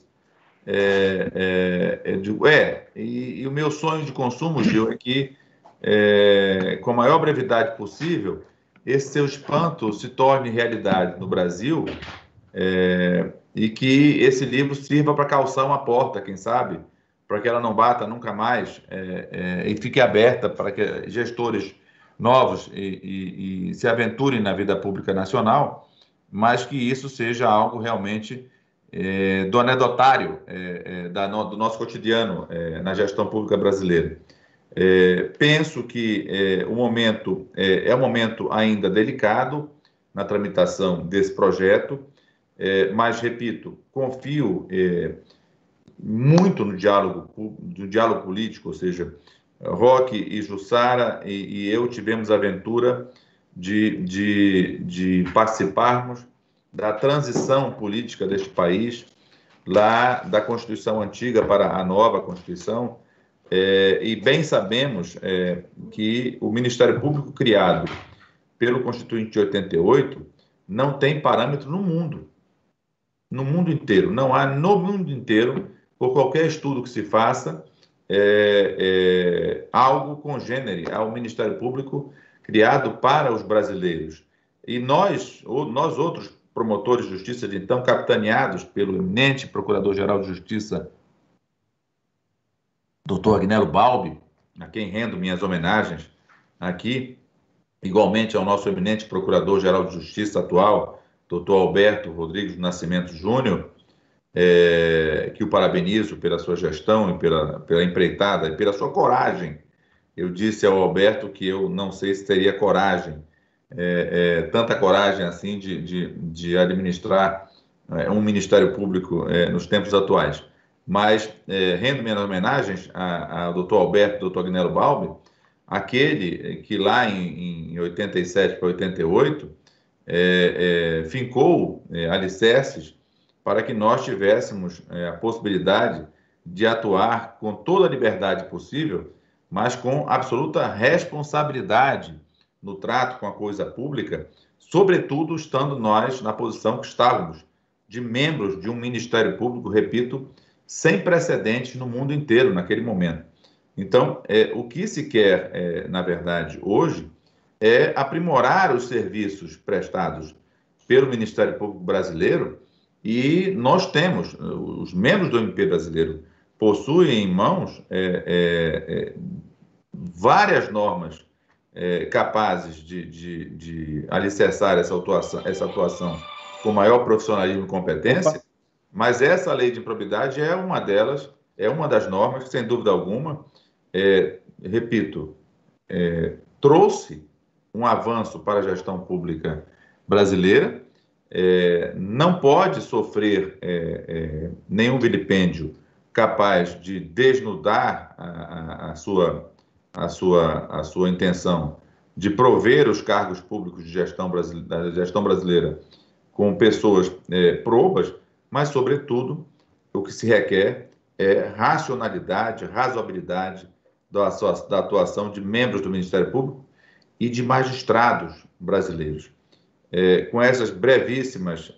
E o meu sonho de consumo, Gil, é que, com a maior brevidade possível, esse seu espanto se torne realidade no Brasil, e que esse livro sirva para calçar uma porta, quem sabe, para que ela não bata nunca mais, e fique aberta para que gestores novos e se aventurem na vida pública nacional, mas que isso seja algo realmente do anedotário do nosso cotidiano na gestão pública brasileira. Penso que o momento é um momento ainda delicado na tramitação desse projeto, mas, repito, confio muito no diálogo político, ou seja, Roque e Jussara e eu tivemos a aventura de participarmos da transição política deste país, lá da Constituição antiga para a nova Constituição, e bem sabemos que o Ministério Público criado pelo Constituinte de 88 não tem parâmetro no mundo inteiro. Não há no mundo inteiro, por qualquer estudo que se faça, algo congênere ao Ministério Público criado para os brasileiros. E nós outros promotores de justiça, de então capitaneados pelo eminente Procurador-Geral de Justiça, Dr. Agnello Balbi, a quem rendo minhas homenagens aqui, igualmente ao nosso eminente Procurador-Geral de Justiça atual, Dr. Alberto Rodrigues do Nascimento Júnior, que o parabenizo pela sua gestão e pela empreitada e pela sua coragem. Eu disse ao Alberto que eu não sei se teria coragem, tanta coragem assim de administrar um Ministério Público nos tempos atuais. Mas rendo minhas homenagens ao doutor Alberto e ao doutor Agnello Balbi, aquele que lá em 87 para 88 fincou alicerces para que nós tivéssemos a possibilidade de atuar com toda a liberdade possível, mas com absoluta responsabilidade no trato com a coisa pública, sobretudo estando nós na posição que estávamos, de membros de um Ministério Público, repito, sem precedentes no mundo inteiro naquele momento. Então, o que se quer, na verdade, hoje, é aprimorar os serviços prestados pelo Ministério Público brasileiro, e nós temos, os membros do MP brasileiro possuem em mãos várias normas capazes de alicerçar essa atuação com maior profissionalismo e competência, mas essa lei de improbidade é uma delas, é uma das normas que, sem dúvida alguma, repito, trouxe um avanço para a gestão pública brasileira, não pode sofrer nenhum vilipêndio capaz de desnudar a sua intenção de prover os cargos públicos da gestão brasileira com pessoas probas, mas, sobretudo, o que se requer é racionalidade, razoabilidade da atuação de membros do Ministério Público e de magistrados brasileiros. Com essas brevíssimas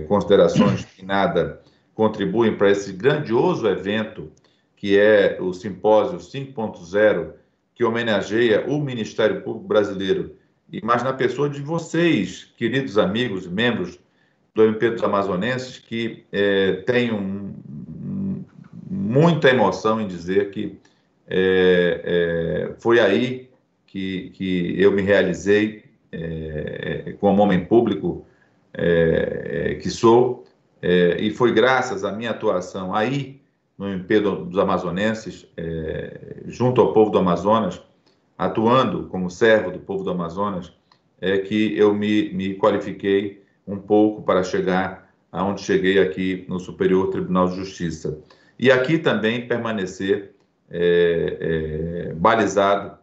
considerações que nada contribuem para esse grandioso evento que é o Simpósio 5.0, que homenageia o Ministério Público brasileiro, mas na pessoa de vocês, queridos amigos e membros do MP dos Amazonenses, que tenho muita emoção em dizer que foi aí que eu me realizei como homem público que sou, e foi graças à minha atuação aí no MP dos Amazonenses, junto ao povo do Amazonas, atuando como servo do povo do Amazonas, que eu me qualifiquei um pouco para chegar aonde cheguei aqui no Superior Tribunal de Justiça. E aqui também permanecer balizado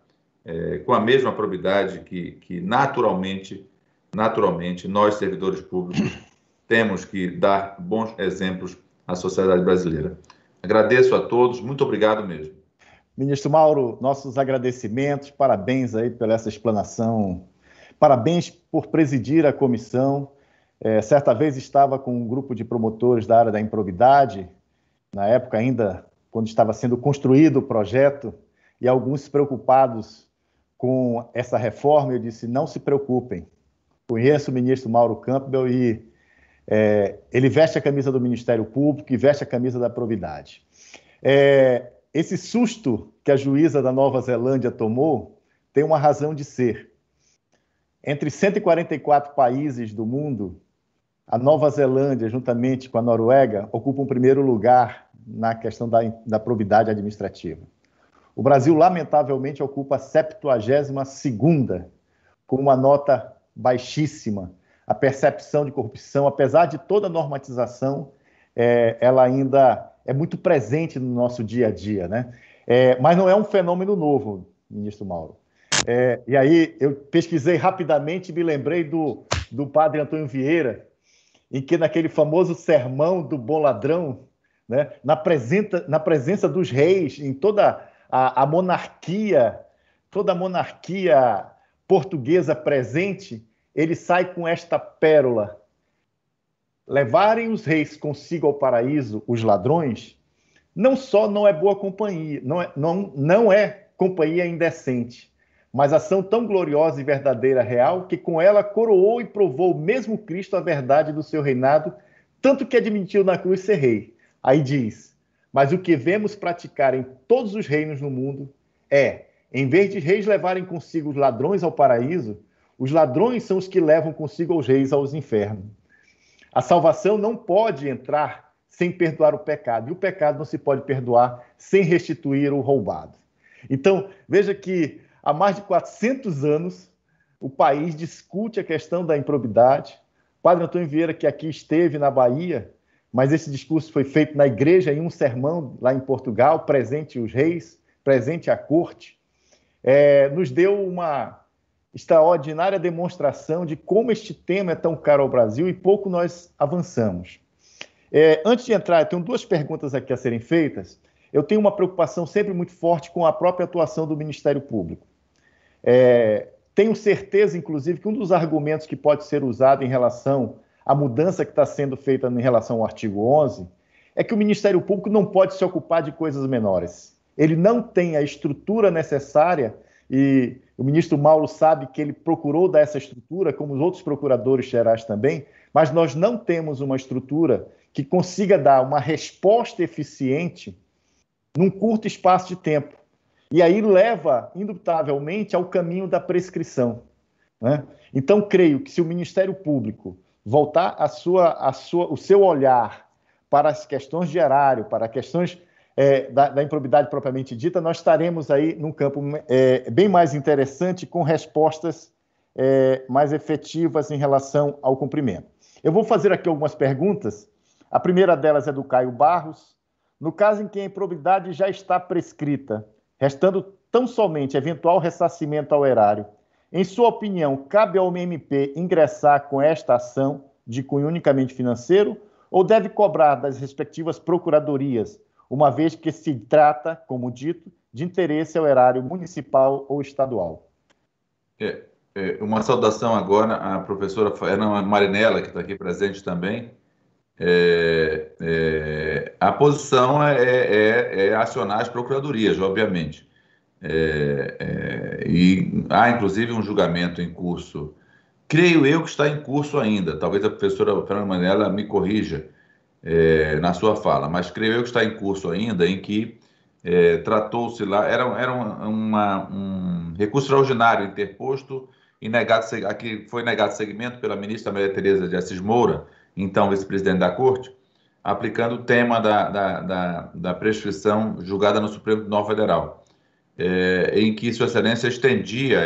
com a mesma probidade que naturalmente nós, servidores públicos, temos que dar bons exemplos à sociedade brasileira. Agradeço a todos, muito obrigado mesmo. Ministro Mauro, nossos agradecimentos, parabéns aí pela essa explanação, parabéns por presidir a comissão. Certa vez estava com um grupo de promotores da área da improbidade, na época ainda quando estava sendo construído o projeto, e alguns preocupados com essa reforma, eu disse, não se preocupem, conheço o ministro Mauro Campbell e ele veste a camisa do Ministério Público e veste a camisa da probidade. Esse susto que a juíza da Nova Zelândia tomou tem uma razão de ser. Entre 144 países do mundo, a Nova Zelândia, juntamente com a Noruega, ocupam o primeiro lugar na questão da probidade administrativa. O Brasil, lamentavelmente, ocupa a 72ª, com uma nota baixíssima. A percepção de corrupção, apesar de toda a normatização, ela ainda é muito presente no nosso dia a dia, né? Mas não é um fenômeno novo, ministro Mauro. E aí eu pesquisei rapidamente e me lembrei do padre Antônio Vieira, em que naquele famoso sermão do bom ladrão, né, na presença dos reis, em toda a monarquia, toda a monarquia portuguesa presente, ele sai com esta pérola: levarem os reis consigo ao paraíso, os ladrões, não só não é boa companhia, não é companhia indecente, mas ação tão gloriosa e verdadeira real, que com ela coroou e provou mesmo Cristo a verdade do seu reinado, tanto que admitiu na cruz ser rei. Aí diz, mas o que vemos praticar em todos os reinos no mundo em vez de reis levarem consigo os ladrões ao paraíso, os ladrões são os que levam consigo os reis aos infernos. A salvação não pode entrar sem perdoar o pecado. E o pecado não se pode perdoar sem restituir o roubado. Então, veja que há mais de 400 anos o país discute a questão da improbidade. Padre Antônio Vieira, que aqui esteve na Bahia, mas esse discurso foi feito na igreja em um sermão lá em Portugal, presente os reis, presente a corte, nos deu uma extraordinária demonstração de como este tema é tão caro ao Brasil e pouco nós avançamos. Antes de entrar, eu tenho duas perguntas aqui a serem feitas. Eu tenho uma preocupação sempre muito forte com a própria atuação do Ministério Público. Tenho certeza, inclusive, que um dos argumentos que pode ser usado em relação à mudança que está sendo feita em relação ao artigo 11 é que o Ministério Público não pode se ocupar de coisas menores. Ele não tem a estrutura necessária, e o ministro Mauro sabe que ele procurou dar essa estrutura, como os outros procuradores gerais também, mas nós não temos uma estrutura que consiga dar uma resposta eficiente num curto espaço de tempo. E aí leva, indubitavelmente, ao caminho da prescrição, né? Então, creio que se o Ministério Público voltar o seu olhar para as questões de erário, para questões da improbidade propriamente dita, nós estaremos aí num campo bem mais interessante, com respostas mais efetivas em relação ao cumprimento. Eu vou fazer aqui algumas perguntas. A primeira delas é do Caio Barros. No caso em que a improbidade já está prescrita, restando tão somente eventual ressarcimento ao erário, em sua opinião, cabe ao MP ingressar com esta ação de cunho unicamente financeiro ou deve cobrar das respectivas procuradorias, uma vez que se trata, como dito, de interesse ao erário municipal ou estadual? Uma saudação agora à professora Fernanda Marinella, que está aqui presente também. A posição é acionar as procuradorias, obviamente. E há, inclusive, um julgamento em curso. Creio eu que está em curso ainda. Talvez a professora Fernanda Marinella me corrija na sua fala, mas creio eu que está em curso ainda, em que tratou-se lá, era um recurso extraordinário interposto e aqui foi negado seguimento pela ministra Maria Tereza de Assis Moura, então vice-presidente da Corte, aplicando o tema da prescrição julgada no Supremo Tribunal Federal, em que Sua Excelência estendia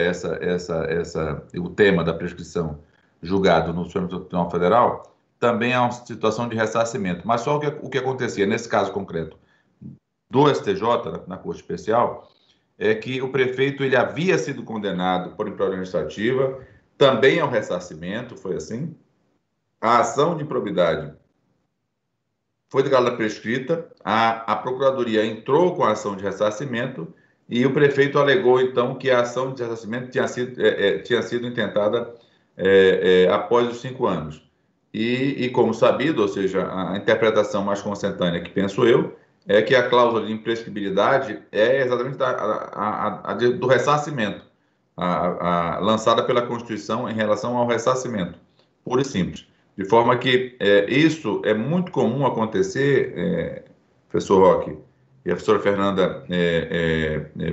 o tema da prescrição julgado no Supremo Tribunal Federal também a uma situação de ressarcimento. Mas só o que acontecia nesse caso concreto do STJ, na Corte Especial, é que o prefeito ele havia sido condenado por improbidade administrativa, também ao ressarcimento, foi assim. A ação de improbidade foi declarada prescrita, a Procuradoria entrou com a ação de ressarcimento e o prefeito alegou, então, que a ação de ressarcimento tinha sido intentada após os 5 anos. E, como sabido, ou seja, a interpretação mais consentânea, que penso eu, é que a cláusula de imprescritibilidade é exatamente a do ressarcimento, lançada pela Constituição em relação ao ressarcimento, puro e simples. De forma que isso é muito comum acontecer, professor Roque, e a professora Fernanda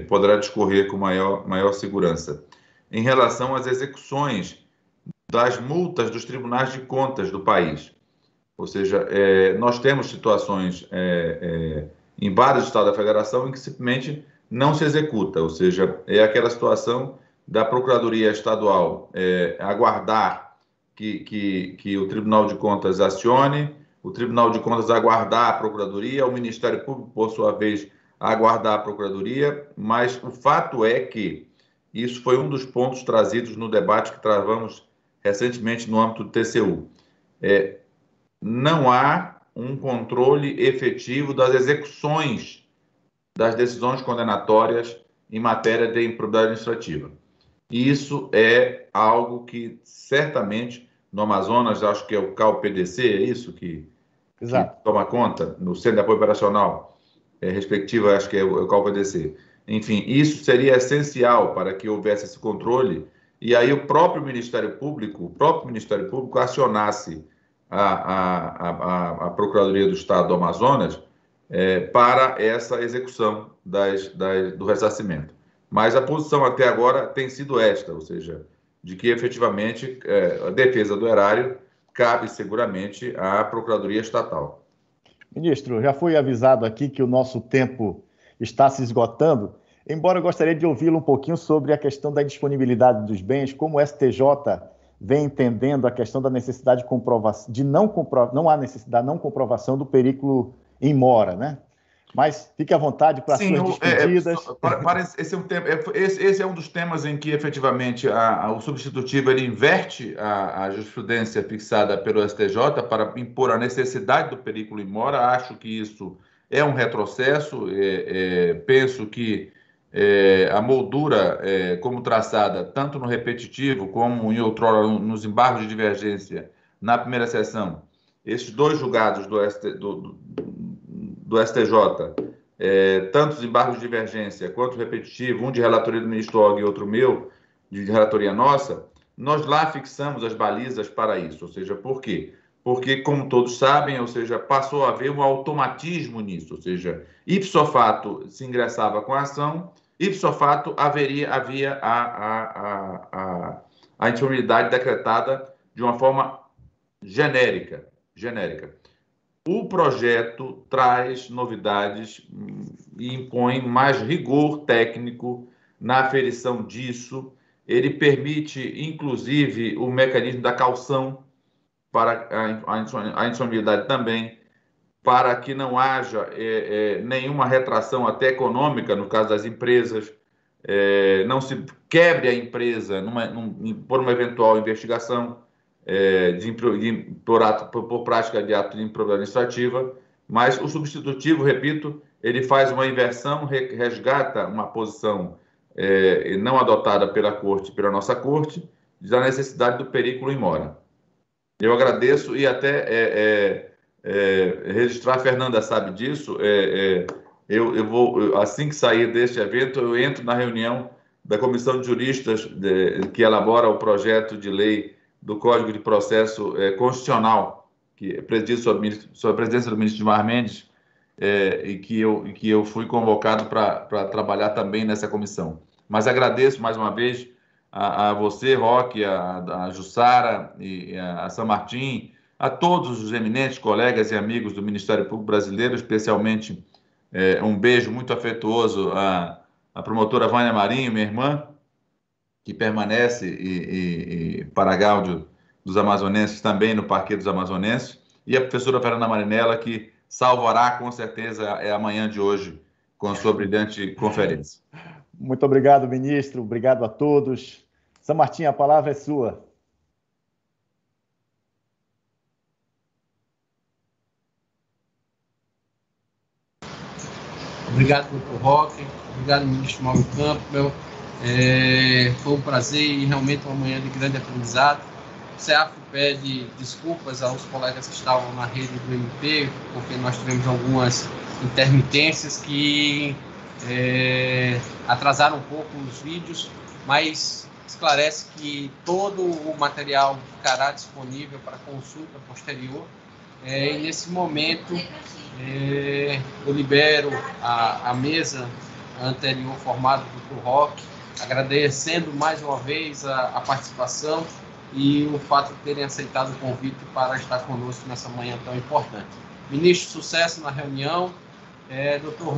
poderá discorrer com maior segurança, em relação às execuções das multas dos tribunais de contas do país. Ou seja, nós temos situações em vários estados da federação em que simplesmente não se executa, ou seja, é aquela situação da Procuradoria Estadual aguardar que o Tribunal de Contas acione, o Tribunal de Contas aguardar a Procuradoria, o Ministério Público, por sua vez, aguardar a Procuradoria, mas o fato é que isso foi um dos pontos trazidos no debate que travamos recentemente no âmbito do TCU. Não há um controle efetivo das execuções das decisões condenatórias em matéria de improbidade administrativa. E isso é algo que, certamente, no Amazonas, acho que é o CAU-PDC, é isso que toma conta, no Centro de Apoio Operacional, respectivo, acho que é o CAU-PDC. Enfim, isso seria essencial para que houvesse esse controle e aí o próprio Ministério Público acionasse a Procuradoria do Estado do Amazonas para essa execução do ressarcimento. Mas a posição até agora tem sido esta, ou seja, de que efetivamente a defesa do erário cabe seguramente à Procuradoria Estatal. Ministro, já foi avisado aqui que o nosso tempo está se esgotando, embora eu gostaria de ouvi-lo um pouquinho sobre a questão da disponibilidade dos bens, como o STJ vem entendendo a questão da necessidade de comprovação, não há necessidade, não comprovação do perículo em mora, né? Mas fique à vontade para suas despedidas. Esse é um dos temas em que, efetivamente, o substitutivo ele inverte a jurisprudência fixada pelo STJ para impor a necessidade do perículo in mora. Acho que isso é um retrocesso. Penso que a moldura, como traçada tanto no repetitivo como em outrora nos embargos de divergência na primeira sessão, esses dois julgados do STJ, tanto os embargos de divergência quanto o repetitivo, um de relatoria do ministro Og e outro meu, de relatoria nossa, nós lá fixamos as balizas para isso. Ou seja, por quê? Porque, como todos sabem, ou seja, passou a haver um automatismo nisso. Ou seja, ipso facto se ingressava com a ação, ipso facto havia a indisponibilidade decretada de uma forma genérica. O projeto traz novidades e impõe mais rigor técnico na aferição disso. Ele permite, inclusive, o mecanismo da caução para a indisponibilidade também, para que não haja nenhuma retração até econômica, no caso das empresas, não se quebre a empresa por uma eventual investigação, por prática de ato de improbidade administrativa, mas o substitutivo, repito, ele faz uma inversão, resgata uma posição não adotada pela Corte, pela nossa Corte, da necessidade do perículo in mora. Eu agradeço e até registrar, a Fernanda sabe disso, eu vou, assim que sair deste evento, eu entro na reunião da Comissão de Juristas que elabora o projeto de lei do Código de Processo Constitucional, que é presidido sob a presidência do ministro Gilmar Mendes, e que eu fui convocado para trabalhar também nessa comissão. Mas agradeço mais uma vez a você, Roque, a Jussara e a San Martín, a todos os eminentes colegas e amigos do Ministério Público Brasileiro, especialmente um beijo muito afetuoso à promotora Vânia Marinho, minha irmã, que permanece e para gáudio dos amazonenses também no Parquet dos Amazonenses, e a professora Fernanda Marinella, que salvará com certeza amanhã de hoje com a sua brilhante conferência. Muito obrigado, ministro. Obrigado a todos. San Martín, a palavra é sua. Obrigado, doutor Roque. Obrigado, ministro Mauro Campbell. Foi um prazer e realmente uma manhã de grande aprendizado. O CEAF pede desculpas aos colegas que estavam na rede do MP, porque nós tivemos algumas intermitências que atrasaram um pouco os vídeos, mas esclarece que todo o material ficará disponível para consulta posterior. E nesse momento, eu libero a mesa anterior formada do Dr. Roque, agradecendo mais uma vez a participação e o fato de terem aceitado o convite para estar conosco nessa manhã tão importante. Ministro, sucesso na reunião. Dr.